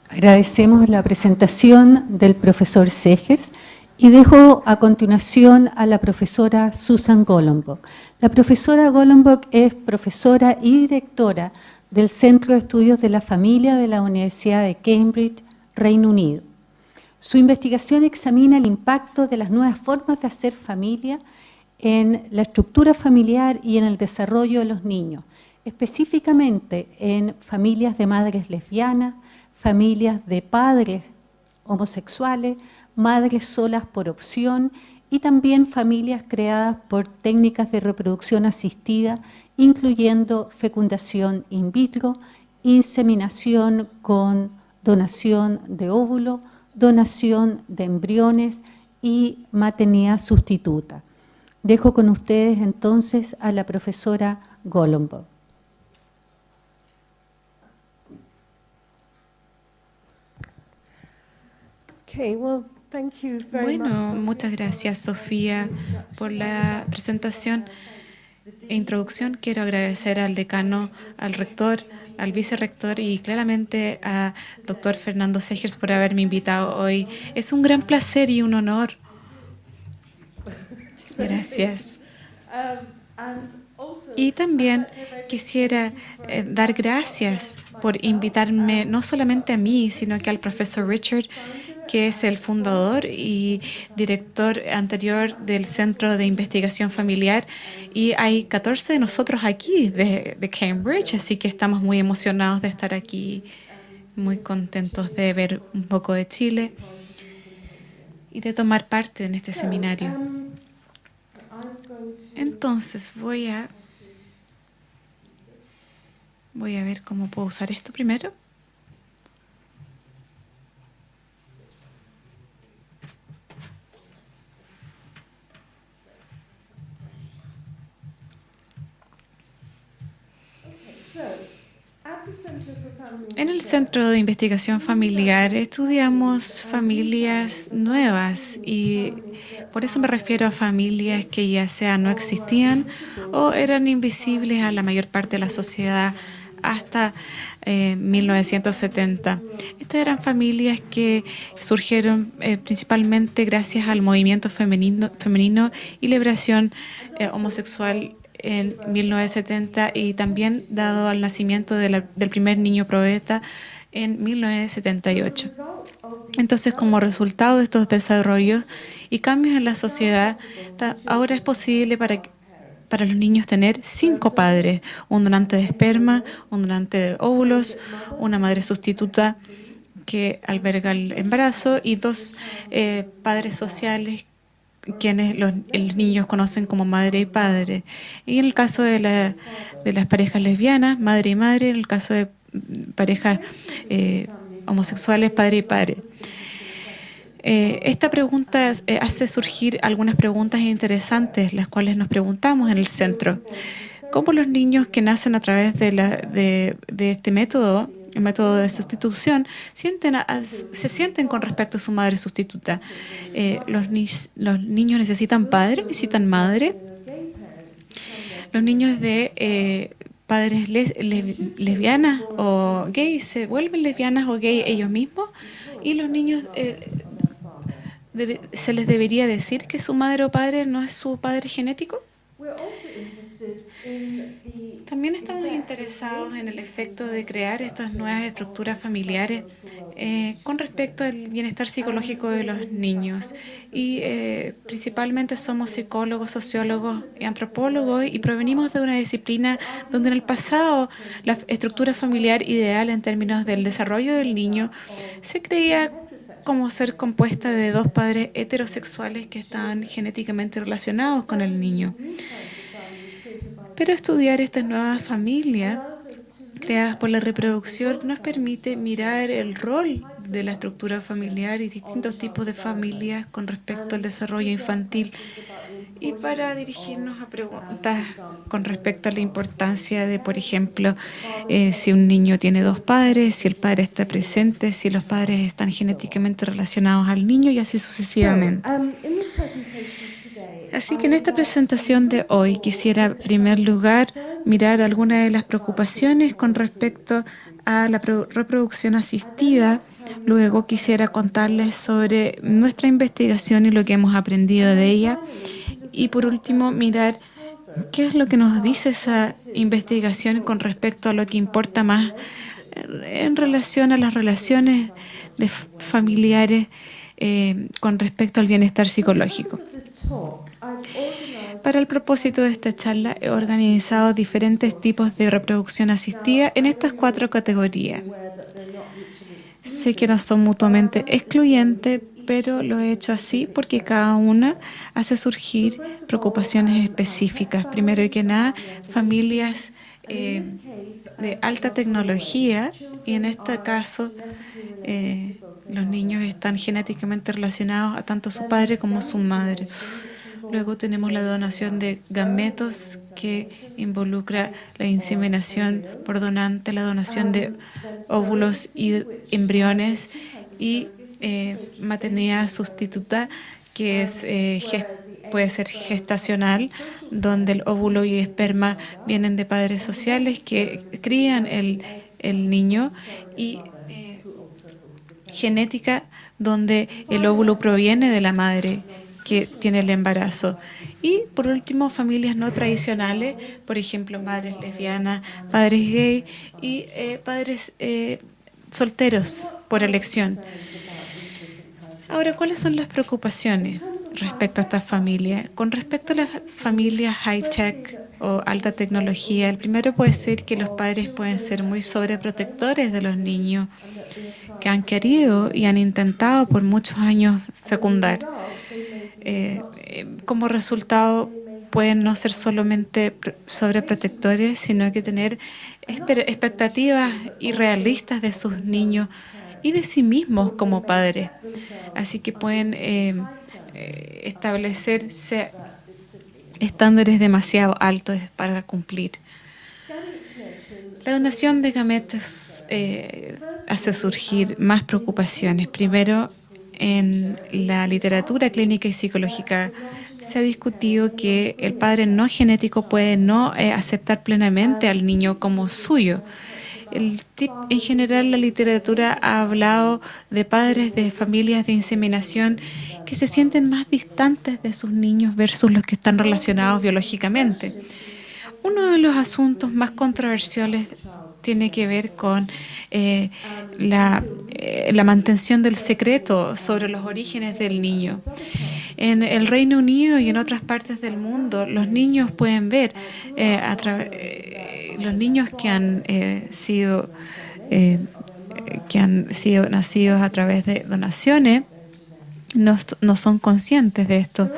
Agradecemos la presentación del profesor Segers y dejo a continuación a la profesora Susan Golombek. La profesora Golombek es profesora y directora del Centro de Estudios de la Familia de la Universidad de Cambridge, Reino Unido. Su investigación examina el impacto de las nuevas formas de hacer familia en la estructura familiar y en el desarrollo de los niños, específicamente en familias de madres lesbianas, familias de padres homosexuales, madres solas por opción y también familias creadas por técnicas de reproducción asistida, incluyendo fecundación in vitro, inseminación con donación de óvulo, donación de embriones y maternidad sustituta. Dejo con ustedes entonces a la profesora Golombek. Bueno, muchas gracias, Sofía, por la presentación e introducción. Quiero agradecer al decano, al rector, al vicerrector y claramente al doctor Fernando Segers por haberme invitado hoy. Es un gran placer y un honor. Gracias. Y también quisiera dar gracias por invitarme no solamente a mí, sino que al profesor Richard, que es el fundador y director anterior del Centro de Investigación Familiar. Y hay 14 de nosotros aquí de Cambridge, así que estamos muy emocionados de estar aquí, muy contentos de ver un poco de Chile y de tomar parte en este seminario. Entonces voy a ver cómo puedo usar esto primero. En el Centro de Investigación Familiar estudiamos familias nuevas y por eso me refiero a familias que ya sea no existían o eran invisibles a la mayor parte de la sociedad hasta 1970. Estas eran familias que surgieron principalmente gracias al movimiento femenino y liberación homosexual en 1970 y también dado al nacimiento del primer niño probeta en 1978. Entonces, como resultado de estos desarrollos y cambios en la sociedad, ahora es posible para los niños tener 5 padres, un donante de esperma, un donante de óvulos, una madre sustituta que alberga el embarazo y 2 padres sociales quienes los niños conocen como madre y padre. Y en el caso de las parejas lesbianas, madre y madre; en el caso de parejas homosexuales, padre y padre. Esta pregunta hace surgir algunas preguntas interesantes, las cuales nos preguntamos en el centro. ¿Cómo los niños que nacen a través de este método, el método de sustitución, se sienten con respecto a su madre sustituta? ¿Los niños necesitan padre, necesitan madre? ¿Los niños de padres lesbianas o gays se vuelven lesbianas o gay ellos mismos? ¿Y los niños se les debería decir que su madre o padre no es su padre genético? También estamos interesados en el efecto de crear estas nuevas estructuras familiares con respecto al bienestar psicológico de los niños. Y principalmente somos psicólogos, sociólogos y antropólogos y provenimos de una disciplina donde en el pasado la estructura familiar ideal en términos del desarrollo del niño se creía como ser compuesta de 2 padres heterosexuales que estaban genéticamente relacionados con el niño. Pero estudiar estas nuevas familias creadas por la reproducción nos permite mirar el rol de la estructura familiar y distintos tipos de familias con respecto al desarrollo infantil. Y para dirigirnos a preguntas con respecto a la importancia de, por ejemplo, si un niño tiene 2 padres, si el padre está presente, si los padres están genéticamente relacionados al niño y así sucesivamente. Así que en esta presentación de hoy quisiera, en primer lugar, mirar algunas de las preocupaciones con respecto a la reproducción asistida. Luego quisiera contarles sobre nuestra investigación y lo que hemos aprendido de ella. Y por último, mirar qué es lo que nos dice esa investigación con respecto a lo que importa más en relación a las relaciones de familiares con respecto al bienestar psicológico. Para el propósito de esta charla he organizado diferentes tipos de reproducción asistida en estas 4 categorías. Sé que no son mutuamente excluyentes, pero lo he hecho así porque cada una hace surgir preocupaciones específicas. Primero que nada, familias de alta tecnología, y en este caso los niños están genéticamente relacionados a tanto su padre como su madre. Luego tenemos la donación de gametos, que involucra la inseminación por donante, la donación de óvulos y embriones, y maternidad sustituta, que puede ser gestacional, donde el óvulo y esperma vienen de padres sociales que crían el niño, y genética, donde el óvulo proviene de la madre que tiene el embarazo. Y por último, familias no tradicionales, por ejemplo, madres lesbianas, padres gay y padres solteros por elección. Ahora, ¿cuáles son las preocupaciones respecto a estas familias? Con respecto a las familias high-tech o alta tecnología, el primero puede ser que los padres pueden ser muy sobreprotectores de los niños que han querido y han intentado por muchos años fecundar. Como resultado, pueden no ser solamente sobreprotectores, sino que tener expectativas irrealistas de sus niños y de sí mismos como padres. Así que pueden establecerse estándares demasiado altos para cumplir. La donación de gametos hace surgir más preocupaciones. Primero, en la literatura clínica y psicológica se ha discutido que el padre no genético puede no aceptar plenamente al niño como suyo. En general, la literatura ha hablado de padres de familias de inseminación que se sienten más distantes de sus niños versus los que están relacionados biológicamente. Uno de los asuntos más controversiales tiene que ver con la mantención del secreto sobre los orígenes del niño. En el Reino Unido y en otras partes del mundo, los niños pueden ver, los niños que han sido nacidos a través de donaciones, no son conscientes de esto.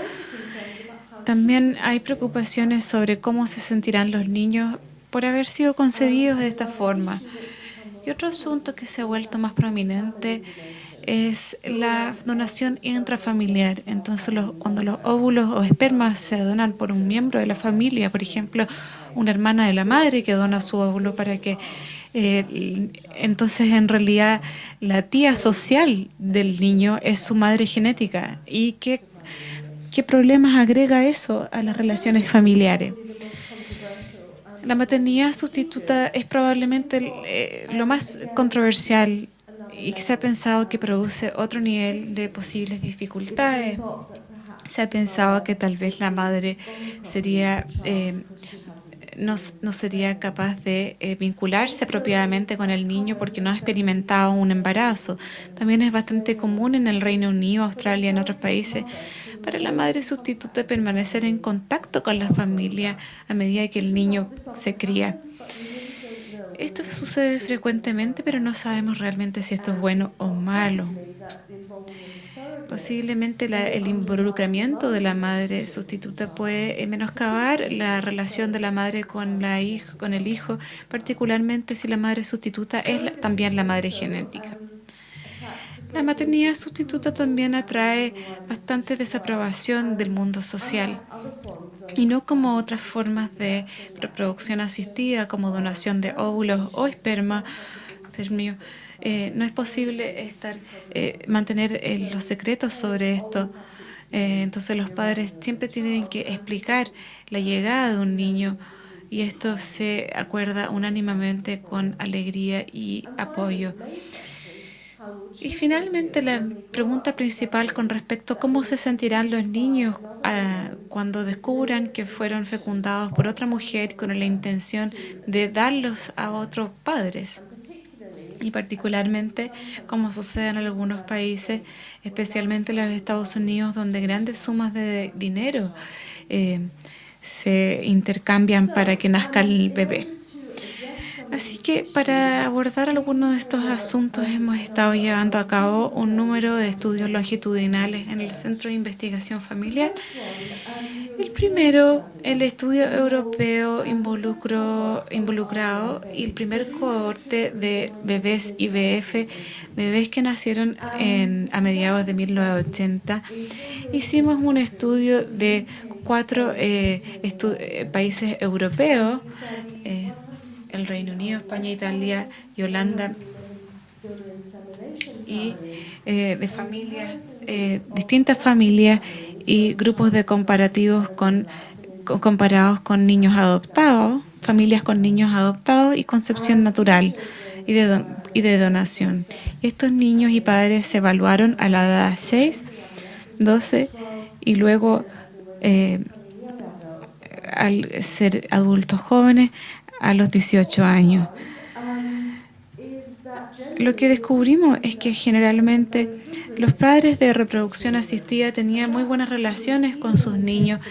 También hay preocupaciones sobre cómo se sentirán los niños por haber sido concebidos de esta forma. Y otro asunto que se ha vuelto más prominente es la donación intrafamiliar. Entonces, cuando los óvulos o espermas se donan por un miembro de la familia, por ejemplo, una hermana de la madre que dona su óvulo para que entonces en realidad la tía social del niño es su madre genética. ¿Y qué problemas agrega eso a las relaciones familiares? La maternidad sustituta es probablemente lo más controversial y que se ha pensado que produce otro nivel de posibles dificultades. Se ha pensado que tal vez la madre sería no sería capaz de vincularse apropiadamente con el niño porque no ha experimentado un embarazo. También es bastante común en el Reino Unido, Australia y en otros países para la madre sustituta permanecer en contacto con la familia a medida que el niño se cría. Esto sucede frecuentemente, pero no sabemos realmente si esto es bueno o malo. Posiblemente el involucramiento de la madre sustituta puede menoscabar la relación de la madre con el hijo, particularmente si la madre sustituta es también la madre genética. La maternidad sustituta también atrae bastante desaprobación del mundo social, y no como otras formas de reproducción asistida, como donación de óvulos o espermio. No es posible mantener los secretos sobre esto. Entonces los padres siempre tienen que explicar la llegada de un niño y esto se acuerda unánimemente con alegría y apoyo. Y finalmente la pregunta principal con respecto a cómo se sentirán los niños cuando descubran que fueron fecundados por otra mujer con la intención de darlos a otros padres. Y particularmente, como sucede en algunos países, especialmente en los Estados Unidos, donde grandes sumas de dinero se intercambian para que nazca el bebé. Así que para abordar algunos de estos asuntos hemos estado llevando a cabo un número de estudios longitudinales en el Centro de Investigación Familiar. El primero, el estudio europeo involucrado y el primer cohorte de bebés IVF, bebés que nacieron a mediados de 1980. Hicimos un estudio de 4 países europeos, el Reino Unido, España, Italia y Holanda, y de familias, distintas familias y grupos de comparativos comparados con niños adoptados, familias con niños adoptados y concepción natural y de donación. Estos niños y padres se evaluaron a la edad 6, 12 y luego al ser adultos jóvenes a los 18 años. Lo que descubrimos es que generalmente los padres de reproducción asistida tenían muy buenas relaciones con sus niños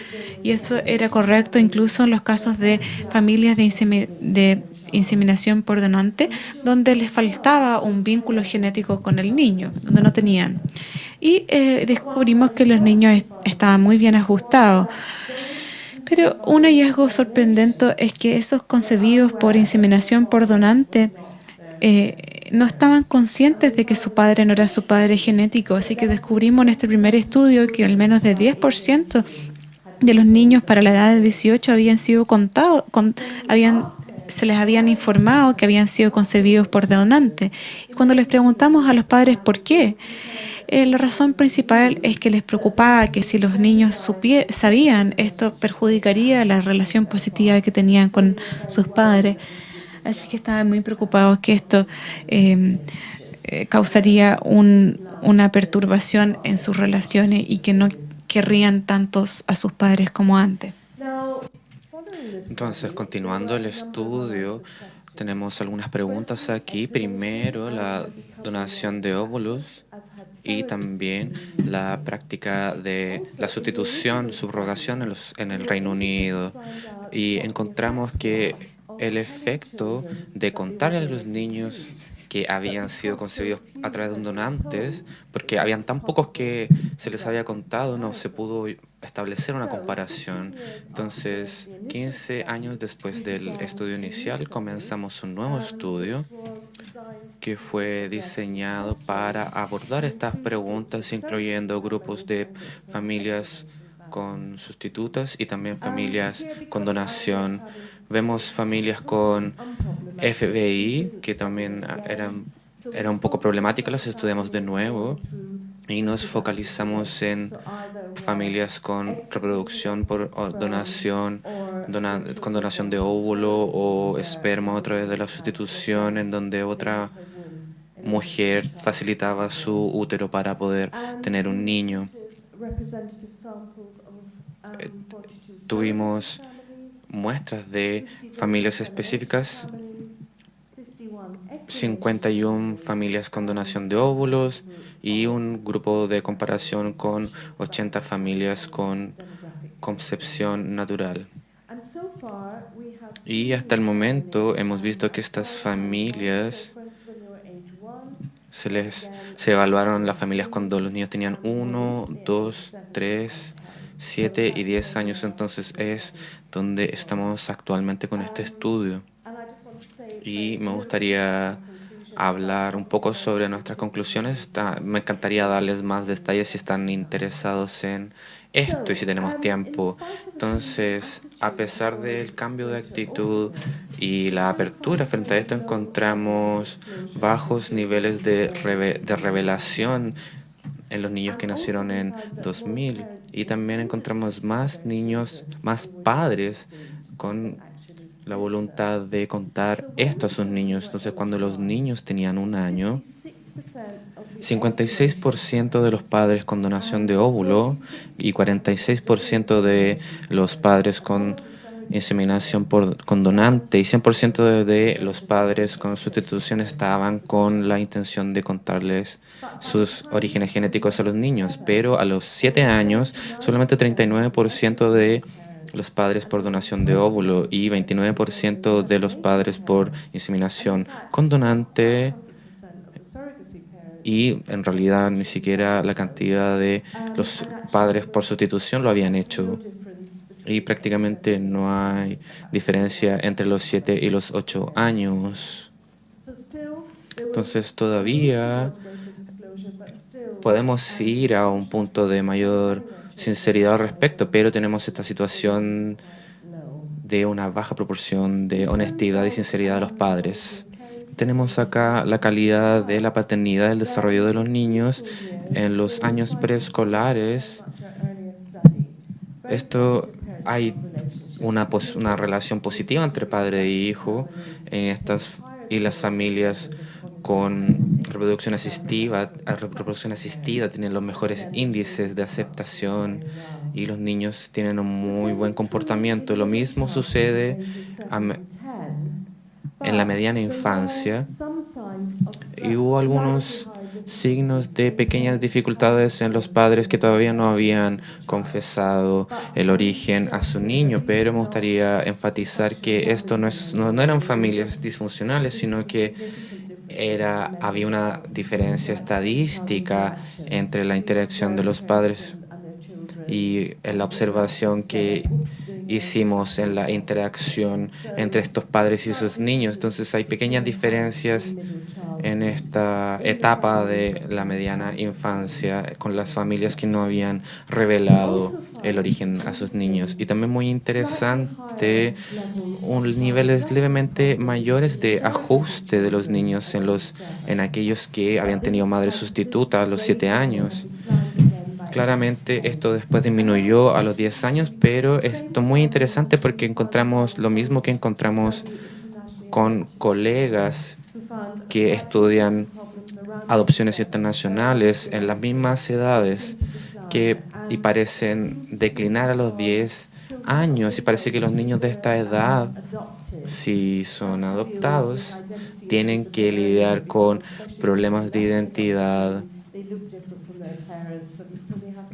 y eso era correcto incluso en los casos de familias de inseminación por donante, donde les faltaba un vínculo genético con el niño, donde no tenían. Y descubrimos que los niños estaban muy bien ajustados. Pero un hallazgo sorprendente es que esos concebidos por inseminación por donante no estaban conscientes de que su padre no era su padre genético, así que descubrimos en este primer estudio que al menos de 10% de los niños para la edad de 18 habían sido contados, se les habían informado que habían sido concebidos por donante. Y cuando les preguntamos a los padres por qué, la razón principal es que les preocupaba que si los niños sabían, esto perjudicaría la relación positiva que tenían con sus padres. Así que estaban muy preocupados que esto causaría una perturbación en sus relaciones y que no querrían tantos a sus padres como antes. Entonces, continuando el estudio, tenemos algunas preguntas aquí. Primero, la donación de óvulos y también la práctica de la sustitución, subrogación en el Reino Unido. Y encontramos que el efecto de contarle a los niños que habían sido concebidos a través de un donante, porque habían tan pocos que se les había contado, no se pudo establecer una comparación. Entonces, 15 años después del estudio inicial, comenzamos un nuevo estudio que fue diseñado para abordar estas preguntas, incluyendo grupos de familias con sustitutas y también familias con donación. Vemos familias con FBI, que también eran un poco problemáticas, las estudiamos de nuevo y nos focalizamos en familias con reproducción por donación, con donación de óvulo o esperma a través de la sustitución, en donde otra mujer facilitaba su útero para poder tener un niño. Tuvimos muestras de familias específicas, 51 familias con donación de óvulos y un grupo de comparación con 80 familias con concepción natural. Y hasta el momento hemos visto que estas familias se evaluaron las familias cuando los niños tenían 1, 2, 3, 7 y 10 años. Entonces es donde estamos actualmente con este estudio. Y me gustaría hablar un poco sobre nuestras conclusiones. Me encantaría darles más detalles si están interesados en esto y si tenemos tiempo. Entonces, a pesar del cambio de actitud y la apertura frente a esto, encontramos bajos niveles de revelación en los niños que nacieron en 2000. Y también encontramos más niños, más padres con la voluntad de contar esto a sus niños. Entonces, cuando los niños tenían 1 año, 56% de los padres con donación de óvulo y 46% de los padres con inseminación con donante y 100% de los padres con sustitución estaban con la intención de contarles sus orígenes genéticos a los niños. Pero a los 7 años, solamente 39% de los padres por donación de óvulo y 29% de los padres por inseminación con donante, y en realidad ni siquiera la cantidad de los padres por sustitución lo habían hecho. Y prácticamente no hay diferencia entre los 7 y los 8 años. Entonces todavía podemos ir a un punto de mayor sinceridad al respecto, pero tenemos esta situación de una baja proporción de honestidad y sinceridad de los padres. Tenemos acá la calidad de la paternidad, el desarrollo de los niños en los años preescolares. Hay una relación positiva entre padre e hijo y las familias con reproducción asistida tienen los mejores índices de aceptación y los niños tienen un muy buen comportamiento. Lo mismo sucede en la mediana infancia y hubo algunos signos de pequeñas dificultades en los padres que todavía no habían confesado el origen a su niño, pero me gustaría enfatizar que esto no eran familias disfuncionales, sino que había una diferencia estadística entre la interacción de los padres y en la observación que hicimos en la interacción entre estos padres y sus niños. Entonces hay pequeñas diferencias en esta etapa de la mediana infancia con las familias que no habían revelado el origen a sus niños. Y también muy interesante, niveles levemente mayores de ajuste de los niños en aquellos que habían tenido madre sustituta a los 7 años. Claramente esto después disminuyó a los 10 años, pero esto es muy interesante porque encontramos lo mismo que encontramos con colegas que estudian adopciones internacionales en las mismas edades y parecen declinar a los 10 años y parece que los niños de esta edad, si son adoptados, tienen que lidiar con problemas de identidad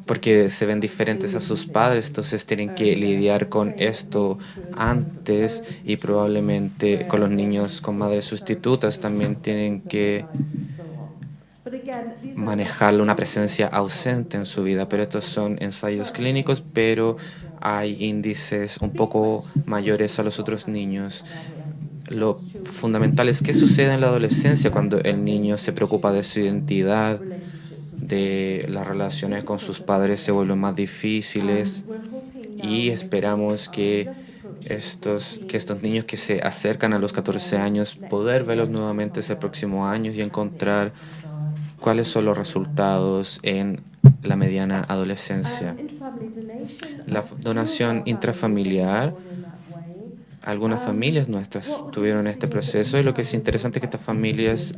porque se ven diferentes a sus padres, entonces tienen que lidiar con esto antes y probablemente con los niños con madres sustitutas también tienen que manejar una presencia ausente en su vida, pero estos son ensayos clínicos, pero hay índices un poco mayores a los otros niños. Lo fundamental es qué sucede en la adolescencia cuando el niño se preocupa de su identidad, de las relaciones con sus padres se vuelven más difíciles y esperamos que estos niños que se acercan a los 14 años, poder verlos nuevamente ese próximo año y encontrar cuáles son los resultados en la mediana adolescencia. La donación intrafamiliar, algunas familias nuestras tuvieron este proceso y lo que es interesante es que estas familias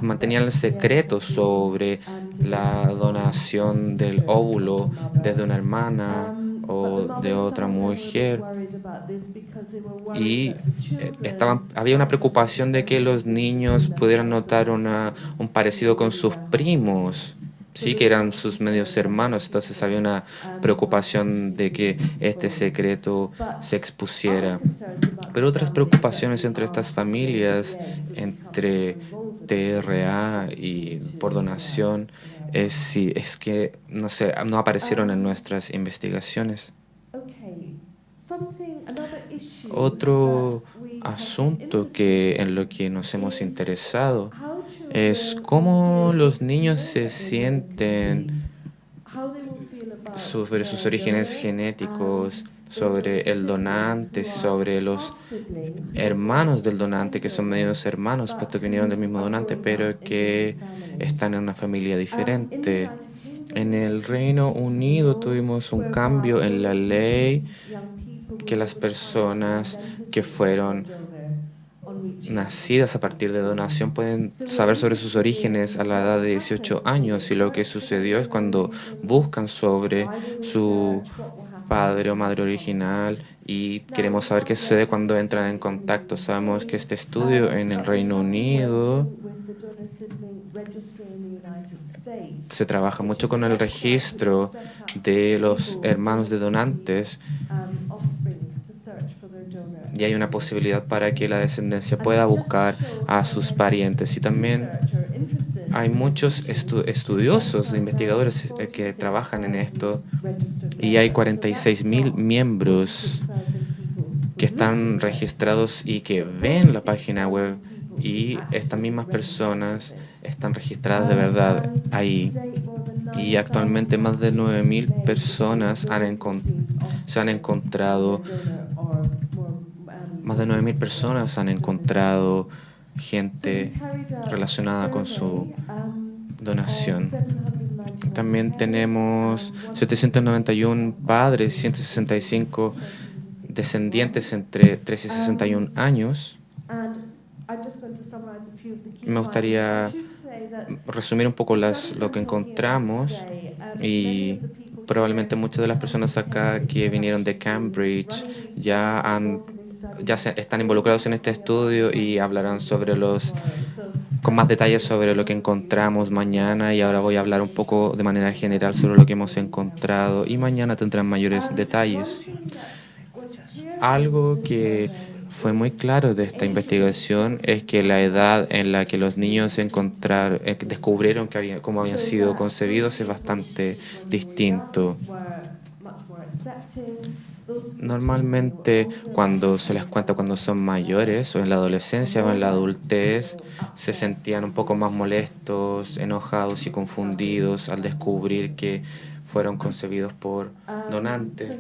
mantenían el secreto sobre la donación del óvulo desde una hermana o de otra mujer y había una preocupación de que los niños pudieran notar un parecido con sus primos. Sí, que eran sus medios hermanos, entonces había una preocupación de que este secreto se expusiera. Pero otras preocupaciones entre estas familias, entre TRA y por donación, es que no aparecieron en nuestras investigaciones. Otro asunto en lo que nos hemos interesado es cómo los niños se sienten sobre sus orígenes genéticos, sobre el donante, sobre los hermanos del donante, que son medios hermanos, puesto que vinieron del mismo donante, pero que están en una familia diferente. En el Reino Unido tuvimos un cambio en la ley que las personas que fueron nacidas a partir de donación pueden saber sobre sus orígenes a la edad de 18 años y lo que sucedió es cuando buscan sobre su padre o madre original y queremos saber qué sucede cuando entran en contacto. Sabemos que este estudio en el Reino Unido se trabaja mucho con el registro de los hermanos de donantes y hay una posibilidad para que la descendencia pueda buscar a sus parientes. Y también hay muchos estudiosos, investigadores que trabajan en esto y hay 46,000 miembros que están registrados y que ven la página web y estas mismas personas están registradas de verdad ahí. Y actualmente más de 9,000 personas se han encontrado. Más de 9,000 personas han encontrado gente relacionada con su donación. También tenemos 791 padres, 165 descendientes entre 13 y 61 años. Me gustaría resumir un poco lo que encontramos y Probablemente muchas de las personas acá que vinieron de Cambridge están involucrados en este estudio y hablarán con más detalles sobre lo que encontramos mañana, y ahora voy a hablar un poco de manera general sobre lo que hemos encontrado y mañana tendrán mayores detalles. Algo que fue muy claro de esta investigación es que la edad en la que los niños descubrieron cómo habían sido concebidos es bastante distinto. Normalmente, cuando se les cuenta cuando son mayores, o en la adolescencia o en la adultez, se sentían un poco más molestos, enojados y confundidos al descubrir que fueron concebidos por donantes.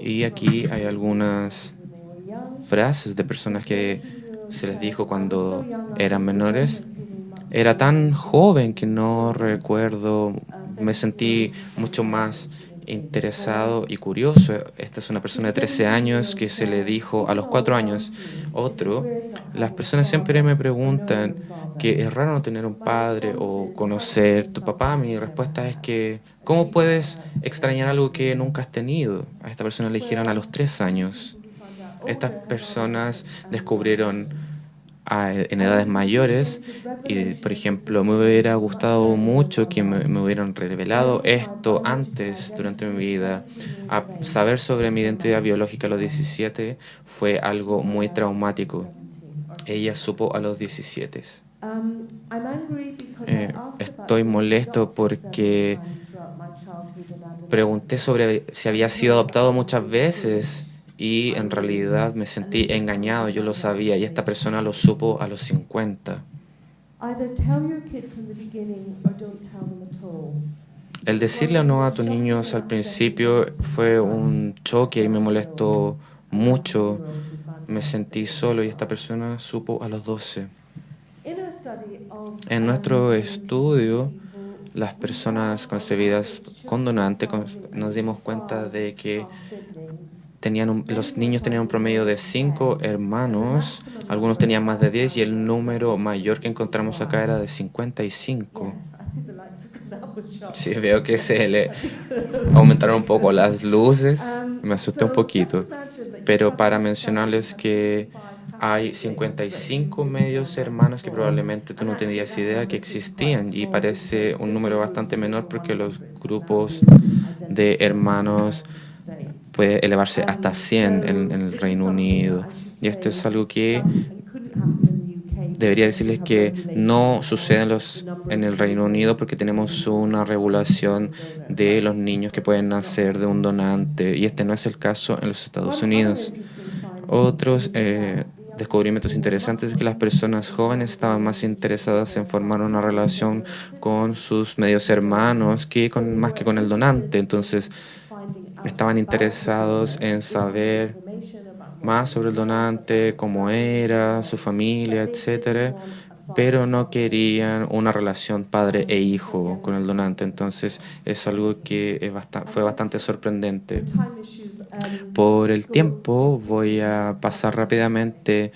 Y aquí hay algunas frases de personas que se les dijo cuando eran menores. Era tan joven que no recuerdo, me sentí mucho más interesado y curioso. Esta es una persona de 13 años que se le dijo a los 4 años. Las personas siempre me preguntan que es raro no tener un padre o conocer tu papá. Mi respuesta es que, ¿cómo puedes extrañar algo que nunca has tenido? A esta persona le dijeron a los 3 años. Estas personas descubrieron en edades mayores y, por ejemplo, me hubiera gustado mucho que me hubieran revelado esto antes durante mi vida. Saber sobre mi identidad biológica a los 17 fue algo muy traumático. Ella supo a los 17. Estoy molesto porque pregunté sobre si había sido adoptado muchas veces y en realidad me sentí engañado. Yo lo sabía y esta persona lo supo a los 50. El decirle o no a tus niños al principio fue un choque y me molestó mucho. Me sentí solo y esta persona supo a los 12. En nuestro estudio, las personas concebidas con donante, nos dimos cuenta de que los niños tenían un promedio de 5 hermanos, algunos tenían más de 10 y el número mayor que encontramos acá era de 55. Sí, veo que se le aumentaron un poco las luces, me asusté un poquito, pero para mencionarles que hay 55 medios hermanos que probablemente tú no tenías idea que existían, y parece un número bastante menor porque los grupos de hermanos puede elevarse hasta 100 en el Reino Unido. Y esto es algo que debería decirles que no sucede en el Reino Unido porque tenemos una regulación de los niños que pueden nacer de un donante, y este no es el caso en los Estados Unidos. Otros descubrimientos interesantes es que las personas jóvenes estaban más interesadas en formar una relación con sus medios hermanos más que con el donante. Entonces, estaban interesados en saber más sobre el donante, cómo era, su familia, etcétera, pero no querían una relación padre e hijo con el donante. Entonces, es algo que fue bastante sorprendente. Por el tiempo, voy a pasar rápidamente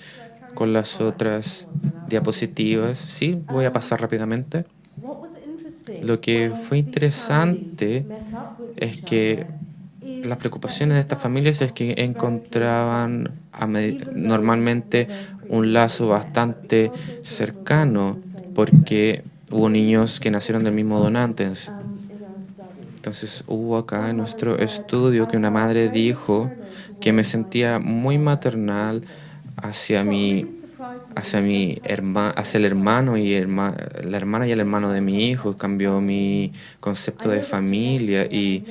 con las otras diapositivas. Sí, voy a pasar rápidamente. Lo que fue interesante es que las preocupaciones de estas familias es que encontraban normalmente un lazo bastante cercano porque hubo niños que nacieron del mismo donante. Entonces hubo acá en nuestro estudio que una madre dijo que me sentía muy maternal hacia el hermano y la hermana y el hermano de mi hijo. Cambió mi concepto de familia y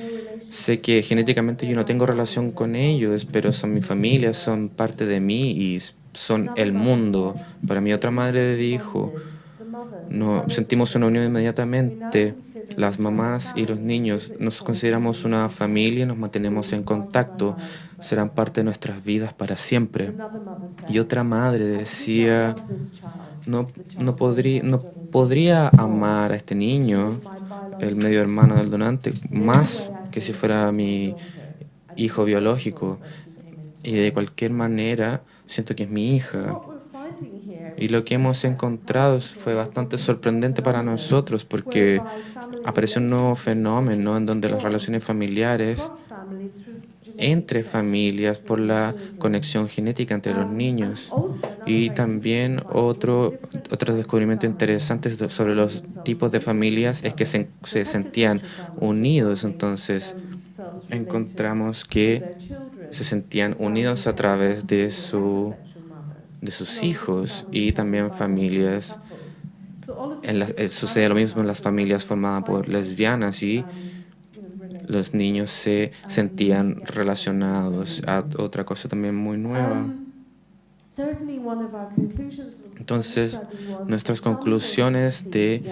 sé que genéticamente yo no tengo relación con ellos, pero son mi familia, son parte de mí y son el mundo. Para mí otra madre dijo, no, sentimos una unión inmediatamente. Las mamás y los niños nos consideramos una familia y nos mantenemos en contacto. Serán parte de nuestras vidas para siempre. Y otra madre decía, no podría amar a este niño, el medio hermano del donante, más que si fuera mi hijo biológico. Y de cualquier manera siento que es mi hija. Y lo que hemos encontrado fue bastante sorprendente para nosotros porque apareció un nuevo fenómeno en donde las relaciones familiares entre familias por la conexión genética entre los niños. Y también otro descubrimiento interesante sobre los tipos de familias es que se sentían unidos. Entonces, encontramos que se sentían unidos a través de sus hijos y también familias. Sucede lo mismo en las familias formadas por lesbianas y los niños se sentían relacionados. Otra cosa también muy nueva. Entonces, nuestras conclusiones de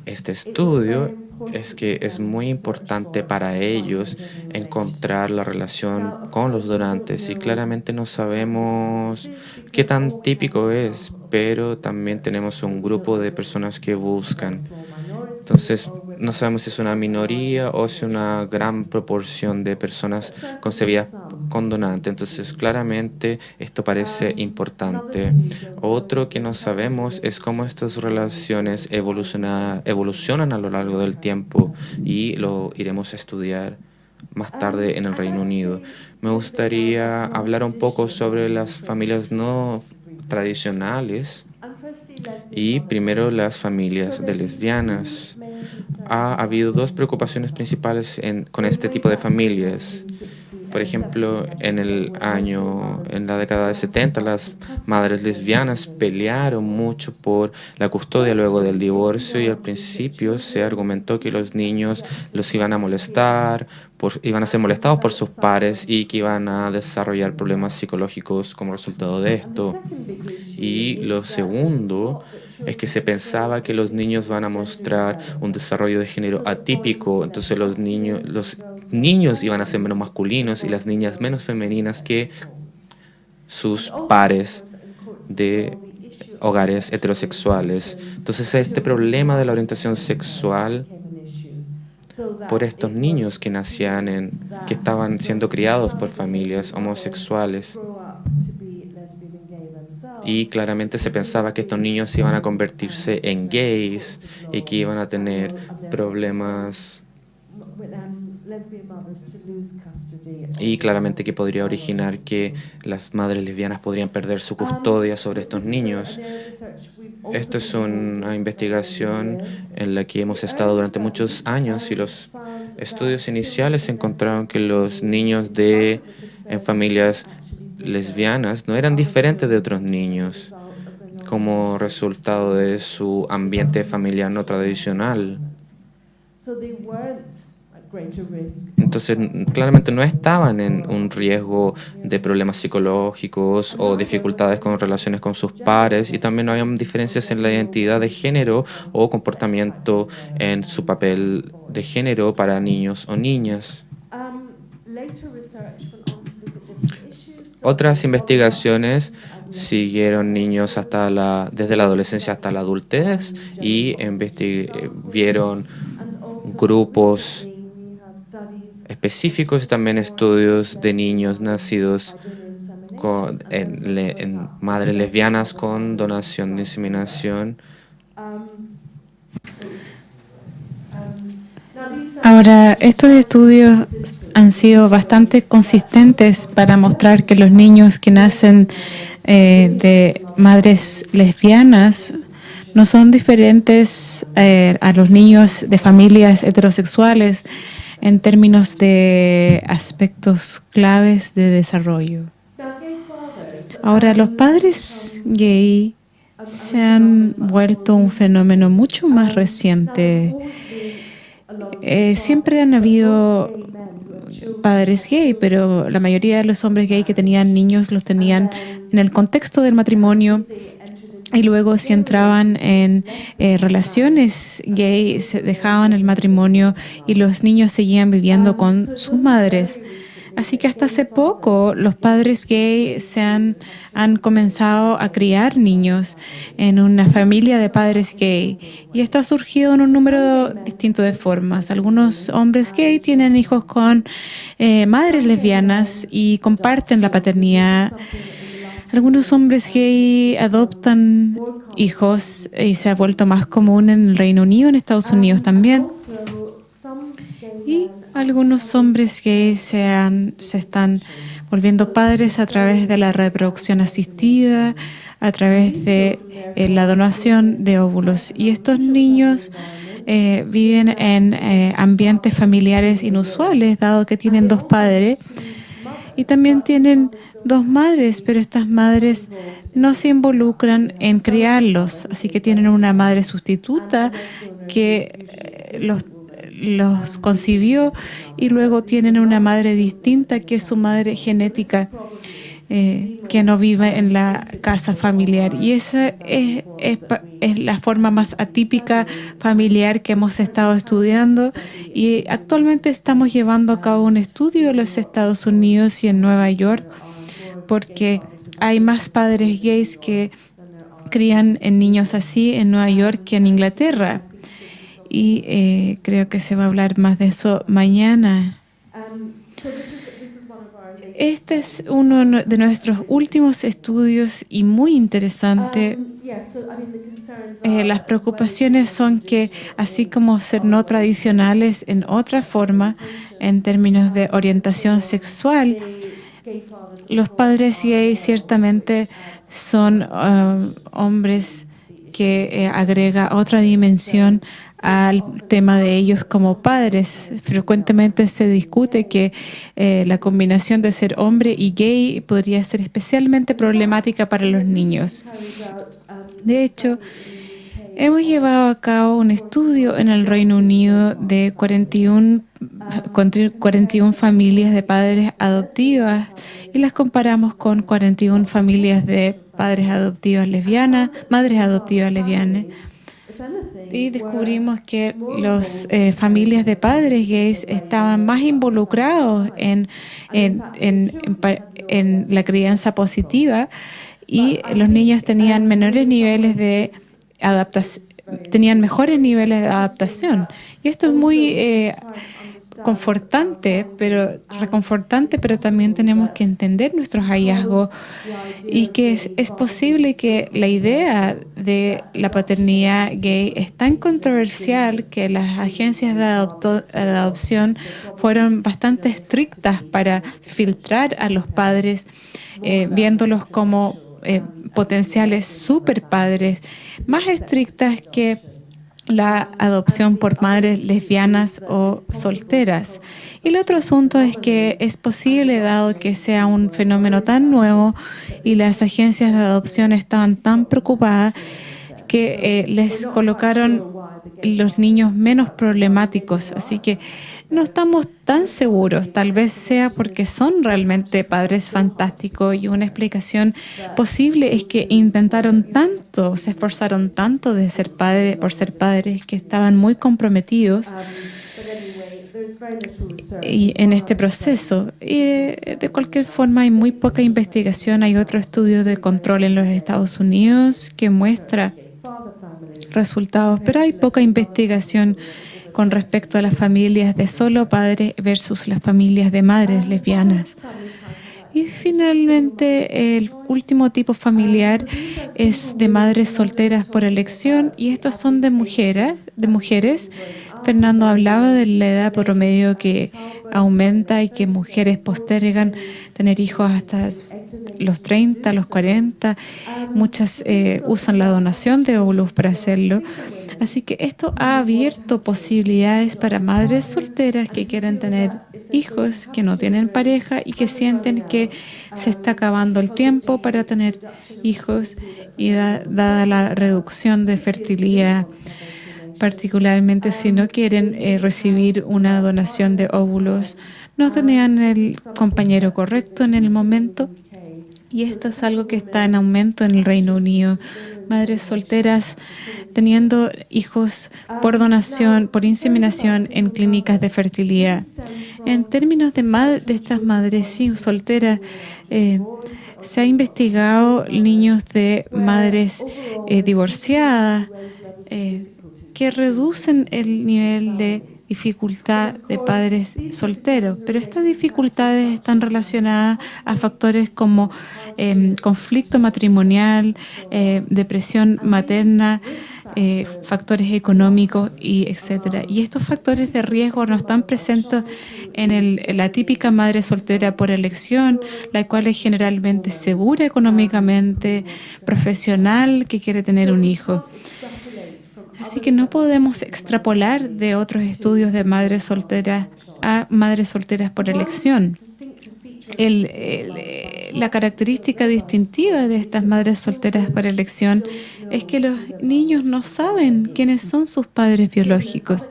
este estudio es que es muy importante para ellos encontrar la relación con los donantes y claramente no sabemos qué tan típico es, pero también tenemos un grupo de personas que buscan. Entonces, no sabemos si es una minoría o si una gran proporción de personas concebidas con donante. Entonces, claramente esto parece importante. Otro que no sabemos es cómo estas relaciones evolucionan a lo largo del tiempo y lo iremos a estudiar más tarde en el Reino Unido. Me gustaría hablar un poco sobre las familias no tradicionales y primero las familias de lesbianas. Ha habido dos preocupaciones principales con este tipo de familias. Por ejemplo, en la década de 70, las madres lesbianas pelearon mucho por la custodia luego del divorcio y al principio se argumentó que los niños los iban a molestar, iban a ser molestados por sus pares y que iban a desarrollar problemas psicológicos como resultado de esto. Y lo segundo es que se pensaba que los niños van a mostrar un desarrollo de género atípico, entonces los niños iban a ser menos masculinos y las niñas menos femeninas que sus pares de hogares heterosexuales. Entonces este problema de la orientación sexual por estos niños que que estaban siendo criados por familias homosexuales. Y claramente se pensaba que estos niños iban a convertirse en gays y que iban a tener problemas y claramente que podría originar que las madres lesbianas podrían perder su custodia sobre estos niños. Esto es una investigación en la que hemos estado durante muchos años y los estudios iniciales encontraron que los niños en familias lesbianas no eran diferentes de otros niños como resultado de su ambiente familiar no tradicional. Entonces, claramente no estaban en un riesgo de problemas psicológicos o dificultades con relaciones con sus pares y también no habían diferencias en la identidad de género o comportamiento en su papel de género para niños o niñas. Otras investigaciones siguieron niños desde la adolescencia hasta la adultez y vieron grupos específicos y también estudios de niños nacidos en madres lesbianas con donación de inseminación. Ahora, estos estudios han sido bastante consistentes para mostrar que los niños que nacen de madres lesbianas no son diferentes a los niños de familias heterosexuales en términos de aspectos claves de desarrollo. Ahora, los padres gay se han vuelto un fenómeno mucho más reciente. Siempre han habido padres gay, pero la mayoría de los hombres gay que tenían niños los tenían en el contexto del matrimonio y luego si entraban en relaciones gay se dejaban el matrimonio y los niños seguían viviendo con sus madres. Así que hasta hace poco los padres gay han comenzado a criar niños en una familia de padres gay y esto ha surgido en un número distinto de formas. Algunos hombres gay tienen hijos con madres lesbianas y comparten la paternidad. Algunos hombres gay adoptan hijos y se ha vuelto más común en el Reino Unido, en Estados Unidos también. Y algunos hombres gays se están volviendo padres a través de la reproducción asistida, a través de la donación de óvulos. Y estos niños viven en ambientes familiares inusuales, dado que tienen dos padres. Y también tienen dos madres, pero estas madres no se involucran en criarlos, así que tienen una madre sustituta que los concibió y luego tienen una madre distinta que es su madre genética, que no vive en la casa familiar. Y esa es la forma más atípica familiar que hemos estado estudiando, y actualmente estamos llevando a cabo un estudio en los Estados Unidos y en Nueva York, porque hay más padres gays que crían en niños así en Nueva York que en Inglaterra. Y creo que se va a hablar más de eso mañana. Este es uno de nuestros últimos estudios y muy interesante. Las preocupaciones son que, así como ser no tradicionales en otra forma, en términos de orientación sexual, los padres gays ciertamente son hombres que agrega otra dimensión al tema de ellos como padres. Frecuentemente se discute que la combinación de ser hombre y gay podría ser especialmente problemática para los niños. De hecho, hemos llevado a cabo un estudio en el Reino Unido de 41 familias de padres adoptivas y las comparamos con 41 familias de padres adoptivas lesbianas, madres adoptivas lesbianas. Y descubrimos que las familias de padres gays estaban más involucrados en la crianza positiva, y los niños tenían menores niveles de adaptación, tenían mejores niveles de adaptación. Y esto es muy reconfortante, pero también tenemos que entender nuestros hallazgos y que es posible que la idea de la paternidad gay es tan controversial que las agencias de adopción fueron bastante estrictas para filtrar a los padres, viéndolos como potenciales superpadres, más estrictas que la adopción por madres lesbianas o solteras. Y el otro asunto es que es posible, dado que sea un fenómeno tan nuevo y las agencias de adopción estaban tan preocupadas, que les colocaron los niños menos problemáticos. Así que no estamos tan seguros. Tal vez sea porque son realmente padres fantásticos, y una explicación posible es que intentaron tanto, se esforzaron tanto por ser padres, que estaban muy comprometidos y en este proceso. De cualquier forma, hay muy poca investigación. Hay otro estudio de control en los Estados Unidos que muestra resultados, pero hay poca investigación con respecto a las familias de solo padre versus las familias de madres lesbianas. Y finalmente, el último tipo familiar es de madres solteras por elección, y estos son de mujeres. Fernando hablaba de la edad promedio que aumenta y que mujeres postergan tener hijos hasta los 30, los 40. Muchas usan la donación de óvulos para hacerlo. Así que esto ha abierto posibilidades para madres solteras que quieren tener hijos, que no tienen pareja y que sienten que se está acabando el tiempo para tener hijos, y dada la reducción de fertilidad, particularmente si no quieren recibir una donación de óvulos, no tenían el compañero correcto en el momento. Y esto es algo que está en aumento en el Reino Unido. Madres solteras teniendo hijos por donación, por inseminación en clínicas de fertilidad. En términos de estas madres solteras, se ha investigado niños de madres divorciadas que reducen el nivel de dificultad de padres solteros, pero estas dificultades están relacionadas a factores como conflicto matrimonial, depresión materna, factores económicos y etcétera. Y estos factores de riesgo no están presentes en la típica madre soltera por elección, la cual es generalmente segura económicamente, profesional, que quiere tener un hijo. Así que no podemos extrapolar de otros estudios de madres solteras a madres solteras por elección. La característica distintiva de estas madres solteras por elección es que los niños no saben quiénes son sus padres biológicos.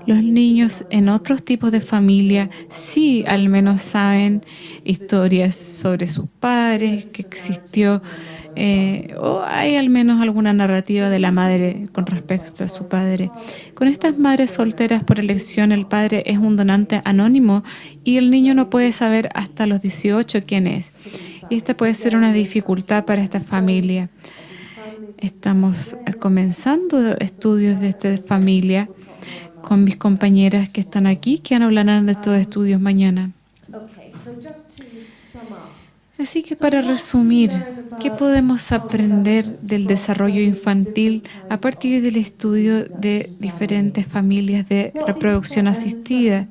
Los niños en otros tipos de familia sí al menos saben historias sobre sus padres, que existió o hay al menos alguna narrativa de la madre con respecto a su padre. Con estas madres solteras por elección, el padre es un donante anónimo y el niño no puede saber hasta los 18 quién es. Y esta puede ser una dificultad para esta familia. Estamos comenzando estudios de esta familia con mis compañeras que están aquí, que hablarán de estos estudios mañana. Así que para resumir, ¿qué podemos aprender del desarrollo infantil a partir del estudio de diferentes familias de reproducción asistida?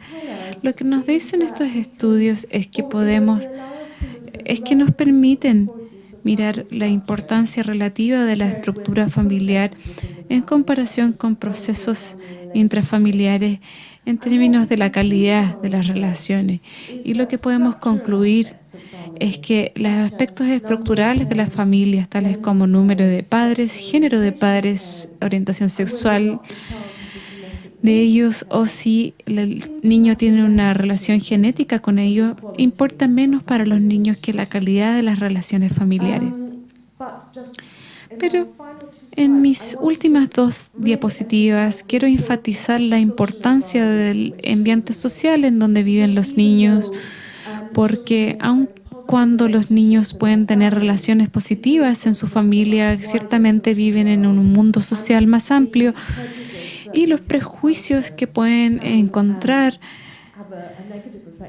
Lo que nos dicen estos estudios es que nos permiten mirar la importancia relativa de la estructura familiar en comparación con procesos intrafamiliares en términos de la calidad de las relaciones. Y lo que podemos concluir es que los aspectos estructurales de las familias, tales como número de padres, género de padres, orientación sexual de ellos, o si el niño tiene una relación genética con ellos, importa menos para los niños que la calidad de las relaciones familiares. Pero en mis últimas 2 diapositivas quiero enfatizar la importancia del ambiente social en donde viven los niños, porque aun cuando los niños pueden tener relaciones positivas en su familia, ciertamente viven en un mundo social más amplio y los prejuicios que pueden encontrar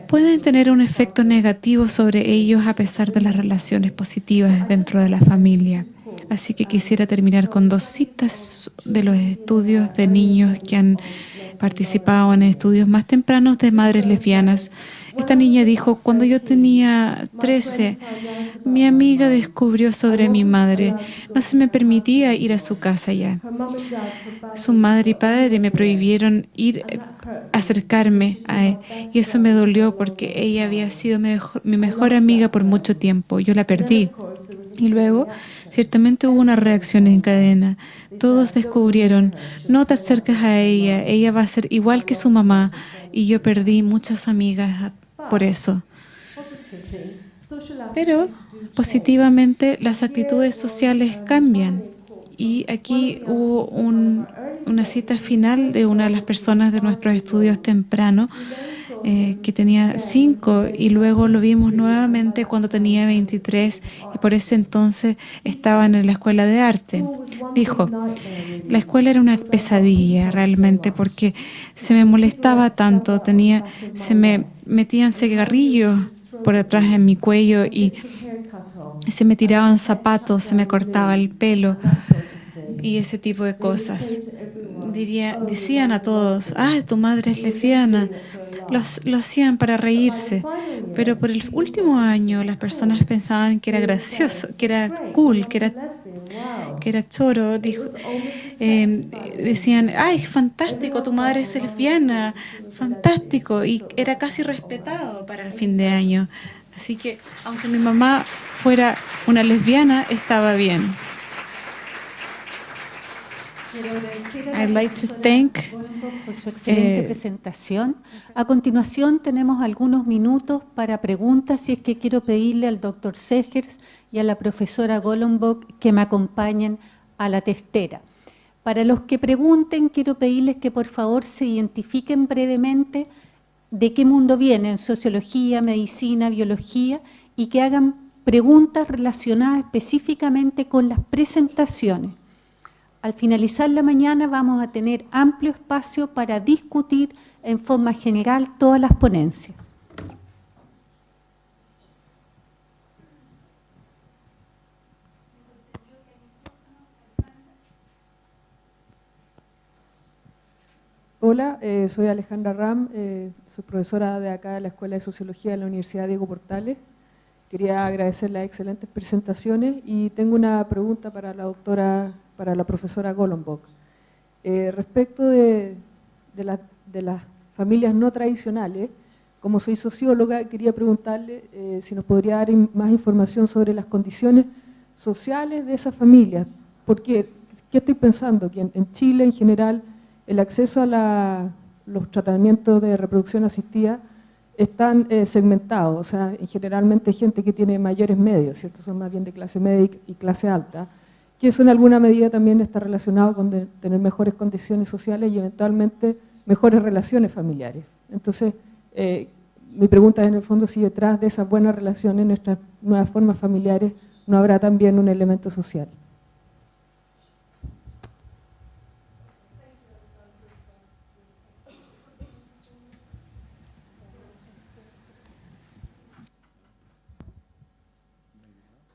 pueden tener un efecto negativo sobre ellos a pesar de las relaciones positivas dentro de la familia. Así que quisiera terminar con 2 citas de los estudios de niños que han participado en estudios más tempranos de madres lesbianas. Esta niña dijo: cuando yo tenía 13, mi amiga descubrió sobre mi madre. No se me permitía ir a su casa ya. Su madre y padre me prohibieron acercarme a él. Y eso me dolió porque ella había sido mi mejor amiga por mucho tiempo. Yo la perdí. Y luego, ciertamente hubo una reacción en cadena. Todos descubrieron: no te acerques a ella, ella va a ser igual que su mamá. Y yo perdí muchas amigas por eso. Pero positivamente las actitudes sociales cambian. Y aquí hubo una cita final de una de las personas de nuestros estudios tempranos que tenía 5 y luego lo vimos nuevamente cuando tenía 23 y por ese entonces estaban en la escuela de arte. Dijo: la escuela era una pesadilla realmente porque se me molestaba tanto, se me metían cigarrillos por atrás en mi cuello y se me tiraban zapatos, se me cortaba el pelo y ese tipo de cosas. Decían a todos: tu madre es lesbiana. Lo hacían para reírse, pero por el último año las personas pensaban que era gracioso, que era cool, que era choro. Decían: fantástico, tu madre es lesbiana, fantástico, y era casi respetado para el fin de año. Así que aunque mi mamá fuera una lesbiana, estaba bien. I'd like to thank por su excelente presentación. A continuación tenemos algunos minutos para preguntas, y es que quiero pedirle al doctor Segers y a la profesora Golombok que me acompañen a la testera. Para los que pregunten, quiero pedirles que por favor se identifiquen brevemente de qué mundo vienen, sociología, medicina, biología, y que hagan preguntas relacionadas específicamente con las presentaciones. Al finalizar la mañana vamos a tener amplio espacio para discutir en forma general todas las ponencias. Hola, soy Alejandra Ram, soy profesora de acá de la Escuela de Sociología de la Universidad Diego Portales. Quería agradecer las excelentes presentaciones y tengo una pregunta para la profesora Golombok. Respecto de las familias no tradicionales, como soy socióloga, quería preguntarle si nos podría dar más información sobre las condiciones sociales de esas familias. Porque, ¿qué estoy pensando? Que en Chile, en general, el acceso a los tratamientos de reproducción asistida están segmentados, o sea, generalmente gente que tiene mayores medios, ¿cierto? Son más bien de clase media y clase alta, que eso en alguna medida también está relacionado con tener mejores condiciones sociales y eventualmente mejores relaciones familiares. Entonces, mi pregunta es en el fondo si detrás de esas buenas relaciones, nuestras nuevas formas familiares, no habrá también un elemento social.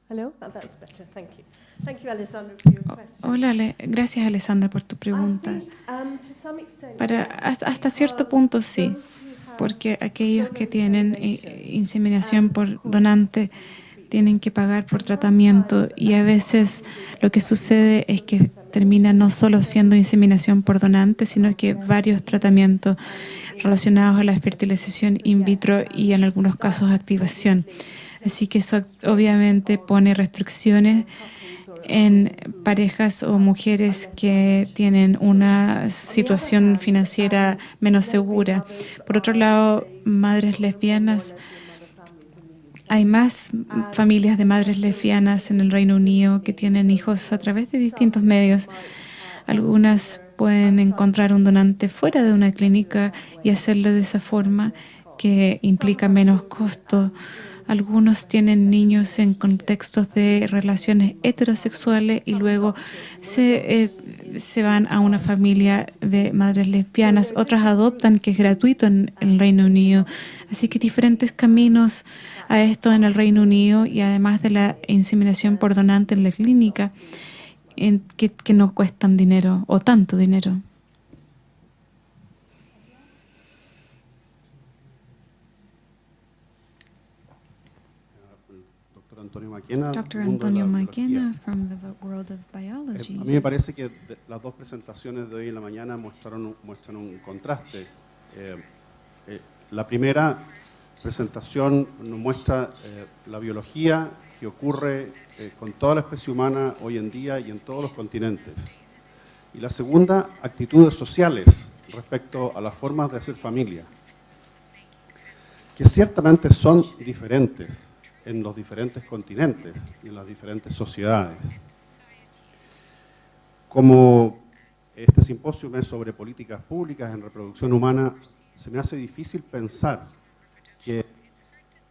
Hello? Oh, that's better. Thank you. Thank you, Alessandra, for your question. Hola, gracias Alessandra por tu pregunta. To some extent, Hasta cierto punto sí, porque aquellos que tienen inseminación por donante tienen que pagar por tratamiento y a veces lo que sucede es que termina no solo siendo inseminación por donante, sino que varios tratamientos relacionados a la fertilización in vitro y en algunos casos activación. Así que eso obviamente pone restricciones en parejas o mujeres que tienen una situación financiera menos segura. Por otro lado, madres lesbianas, hay más familias de madres lesbianas en el Reino Unido que tienen hijos a través de distintos medios. Algunas pueden encontrar un donante fuera de una clínica y hacerlo de esa forma que implica menos costo. Algunos tienen niños en contextos de relaciones heterosexuales y luego se van a una familia de madres lesbianas. Otras adoptan, que es gratuito en el Reino Unido. Así que diferentes caminos a esto en el Reino Unido y además de la inseminación por donante en la clínica que no cuestan dinero o tanto dinero. Dr. Antonio Maquena from the World of Biology. A mí me parece que las dos presentaciones de hoy en la mañana muestran un contraste. La primera presentación nos muestra la biología que ocurre con toda la especie humana hoy en día y en todos los continentes. Y la segunda, actitudes sociales respecto a las formas de hacer familia, que ciertamente son diferentes en los diferentes continentes y en las diferentes sociedades. Como este simposio es sobre políticas públicas en reproducción humana, se me hace difícil pensar que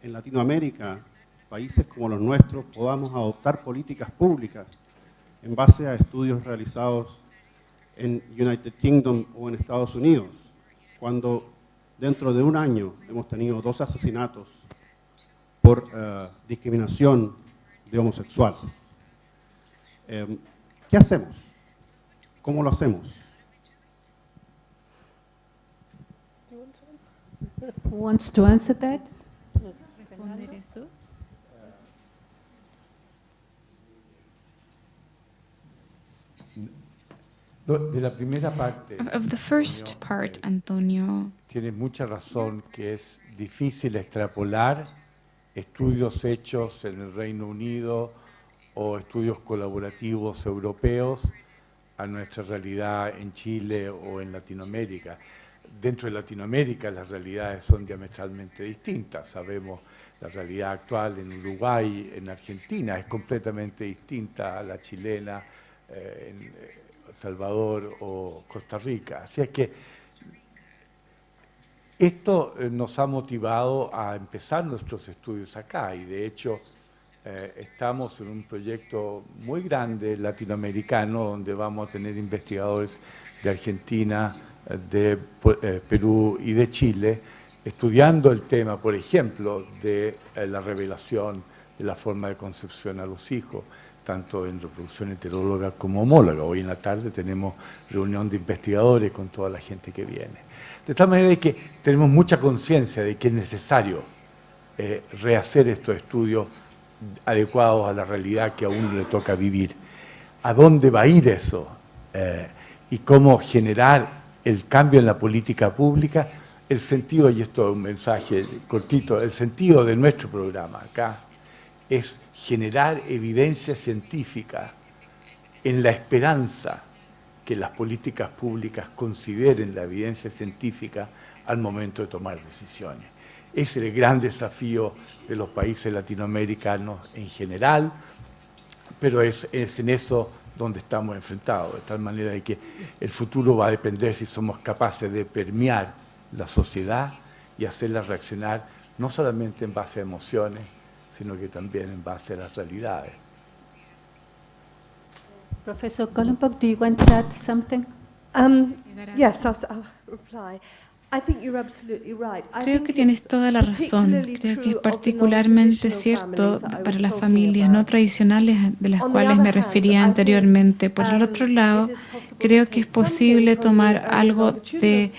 en Latinoamérica, países como los nuestros, podamos adoptar políticas públicas en base a estudios realizados en United Kingdom o en Estados Unidos, cuando dentro de un año hemos tenido 2 asesinatos por discriminación de homosexuales. ¿Qué hacemos? ¿Cómo lo hacemos? Who wants to answer that? ¿Responder eso? De la primera parte, Of the first part, Antonio, tienes mucha razón que es difícil extrapolar estudios hechos en el Reino Unido o estudios colaborativos europeos a nuestra realidad en Chile o en Latinoamérica. Dentro de Latinoamérica las realidades son diametralmente distintas. Sabemos la realidad actual en Uruguay, en Argentina, es completamente distinta a la chilena, en Salvador o Costa Rica. Así es que esto nos ha motivado a empezar nuestros estudios acá y de hecho estamos en un proyecto muy grande latinoamericano donde vamos a tener investigadores de Argentina, de Perú y de Chile, estudiando el tema, por ejemplo, de la revelación de la forma de concepción a los hijos, tanto en reproducción heteróloga como homóloga. Hoy en la tarde tenemos reunión de investigadores con toda la gente que viene. De tal manera que tenemos mucha conciencia de que es necesario rehacer estos estudios adecuados a la realidad que a uno le toca vivir. ¿A dónde va a ir eso? Y cómo generar el cambio en la política pública. El sentido, y esto es un mensaje cortito, el sentido de nuestro programa acá es generar evidencia científica en la esperanza que las políticas públicas consideren la evidencia científica al momento de tomar decisiones. Ese es el gran desafío de los países latinoamericanos en general, pero es en eso donde estamos enfrentados, de tal manera de que el futuro va a depender si somos capaces de permear la sociedad y hacerla reaccionar no solamente en base a emociones, sino que también en base a las realidades. Professor Golombek, do you want to add something? Yes, I'll reply. I think you're absolutely right. Creo que tienes toda la razón. Creo que es particularmente cierto para las familias no tradicionales de las cuales me refería anteriormente. Por el otro lado, creo que es posible tomar algo de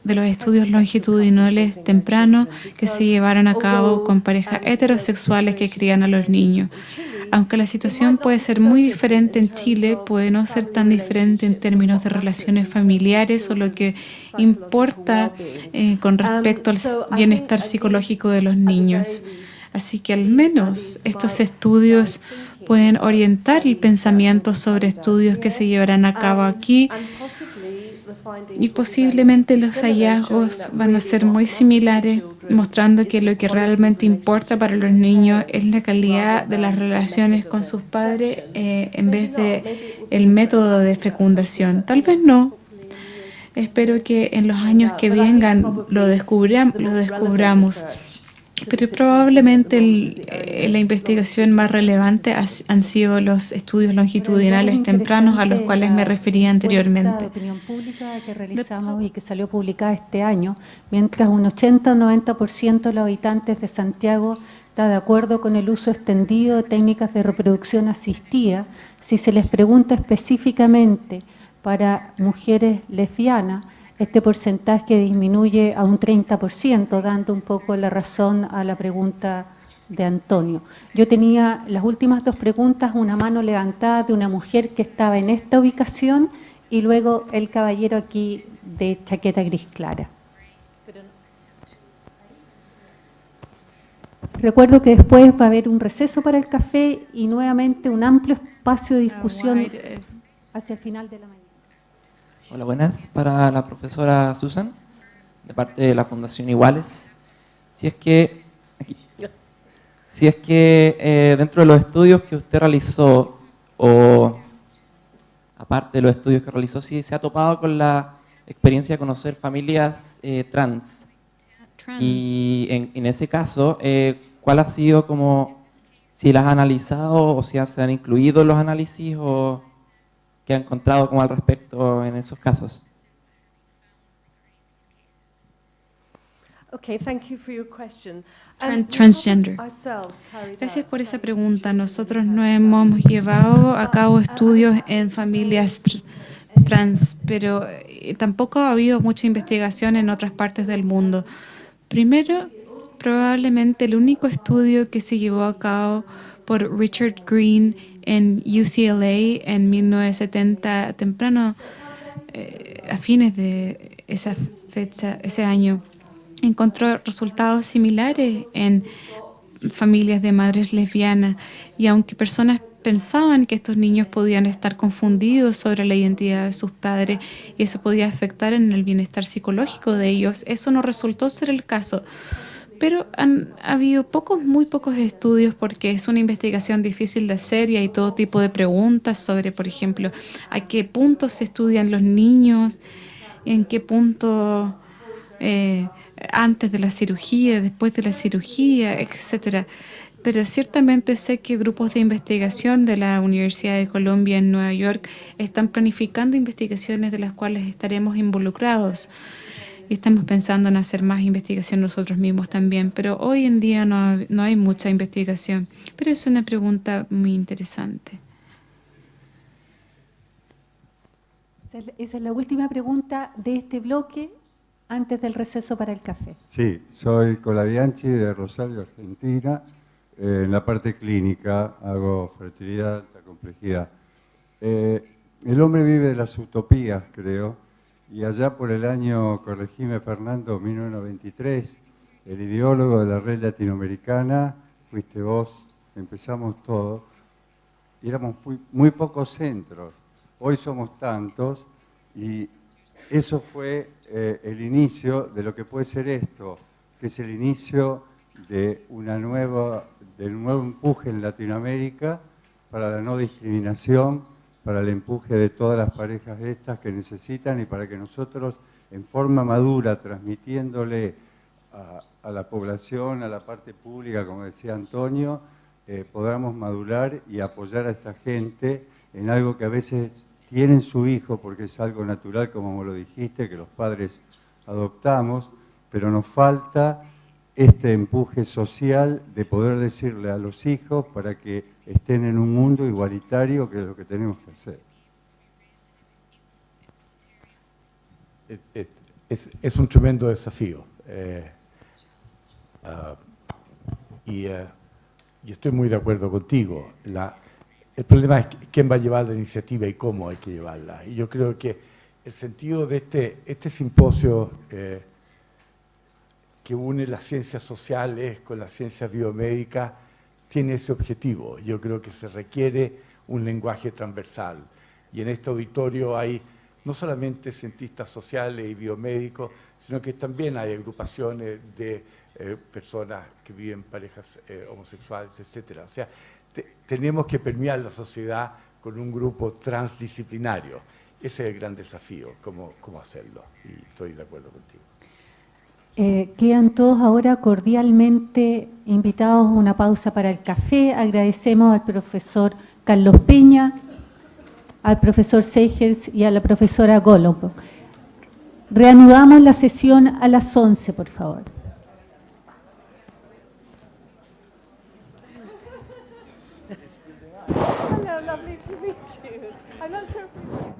los estudios longitudinales tempranos que se llevaron a cabo con parejas heterosexuales que crían a los niños. Aunque la situación puede ser muy diferente en Chile, puede no ser tan diferente en términos de relaciones familiares o lo que importa con respecto al bienestar psicológico de los niños. Así que al menos estos estudios pueden orientar el pensamiento sobre estudios que se llevarán a cabo aquí y posiblemente los hallazgos van a ser muy similares, mostrando que lo que realmente importa para los niños es la calidad de las relaciones con sus padres en vez de el método de fecundación. Tal vez no. Espero que en los años que vengan lo descubramos. Pero probablemente la investigación más relevante han sido los estudios longitudinales tempranos a los cuales me refería anteriormente. De opinión pública que realizamos y que salió publicada este año, mientras un 80 o 90% de los habitantes de Santiago está de acuerdo con el uso extendido de técnicas de reproducción asistida, si se les pregunta específicamente para mujeres lesbianas, este porcentaje disminuye a un 30%, dando un poco la razón a la pregunta de Antonio. Yo tenía las últimas dos preguntas, una mano levantada de una mujer que estaba en esta ubicación y luego el caballero aquí de chaqueta gris clara. Recuerdo que después va a haber un receso para el café y nuevamente un amplio espacio de discusión hacia el final de la mañana. Hola, buenas. Para la profesora Susan, de parte de la Fundación Iguales. Si es que dentro de los estudios que usted realizó, o aparte de los estudios que realizó, si se ha topado con la experiencia de conocer familias trans. Y en ese caso, ¿cuál ha sido como, si las ha analizado o si se han incluido en los análisis o que ha encontrado como al respecto en esos casos? Okay, thank you for your question. Transgender. Gracias por esa pregunta. Nosotros no hemos llevado a cabo estudios en familias trans, pero tampoco ha habido mucha investigación en otras partes del mundo. Primero, probablemente el único estudio que se llevó a cabo por Richard Green en UCLA en 1970, temprano, a fines de esa fecha, ese año, encontró resultados similares en familias de madres lesbianas, y aunque personas pensaban que estos niños podían estar confundidos sobre la identidad de sus padres y eso podía afectar en el bienestar psicológico de ellos, eso no resultó ser el caso. Pero han habido muy pocos estudios porque es una investigación difícil de hacer y hay todo tipo de preguntas sobre, por ejemplo, a qué punto se estudian los niños, en qué punto antes de la cirugía, después de la cirugía, etcétera. pero ciertamente sé que grupos de investigación de la Universidad de Columbia en Nueva York están planificando investigaciones de las cuales estaremos involucrados. Y estamos pensando en hacer más investigación nosotros mismos también, pero hoy en día no hay mucha investigación. Pero es una pregunta muy interesante. Esa es la última pregunta de este bloque antes del receso para el café. Sí, soy Colabianchi de Rosario, Argentina. En la parte clínica hago fertilidad, alta complejidad. El hombre vive de las utopías, creo, y allá por el año, corregime Fernando, 1993, el ideólogo de la red latinoamericana, fuiste vos, empezamos todo, y éramos muy pocos centros. Hoy somos tantos y eso fue el inicio de lo que puede ser esto, que es el inicio de del nuevo empuje en Latinoamérica para la no discriminación, para el empuje de todas las parejas estas que necesitan y para que nosotros en forma madura, transmitiéndole a la población, a la parte pública, como decía Antonio, podamos madurar y apoyar a esta gente en algo que a veces tienen su hijo, porque es algo natural, como lo dijiste, que los padres adoptamos, pero nos falta este empuje social de poder decirle a los hijos para que estén en un mundo igualitario, que es lo que tenemos que hacer. Es un tremendo desafío. Y estoy muy de acuerdo contigo. El problema es quién va a llevar la iniciativa y cómo hay que llevarla. Y yo creo que el sentido de este simposio que une las ciencias sociales con las ciencias biomédicas tiene ese objetivo. Yo creo que se requiere un lenguaje transversal. Y en este auditorio hay no solamente cientistas sociales y biomédicos, sino que también hay agrupaciones de personas que viven parejas homosexuales, etcétera. O sea, tenemos que permear la sociedad con un grupo transdisciplinario. Ese es el gran desafío, cómo hacerlo. Y estoy de acuerdo contigo. Quedan todos ahora cordialmente invitados a una pausa para el café. Agradecemos al profesor Carlos Peña, al profesor Segers y a la profesora Golob. Reanudamos la sesión a las 11, por favor. Hello, lovely to meet you. I'm not sure if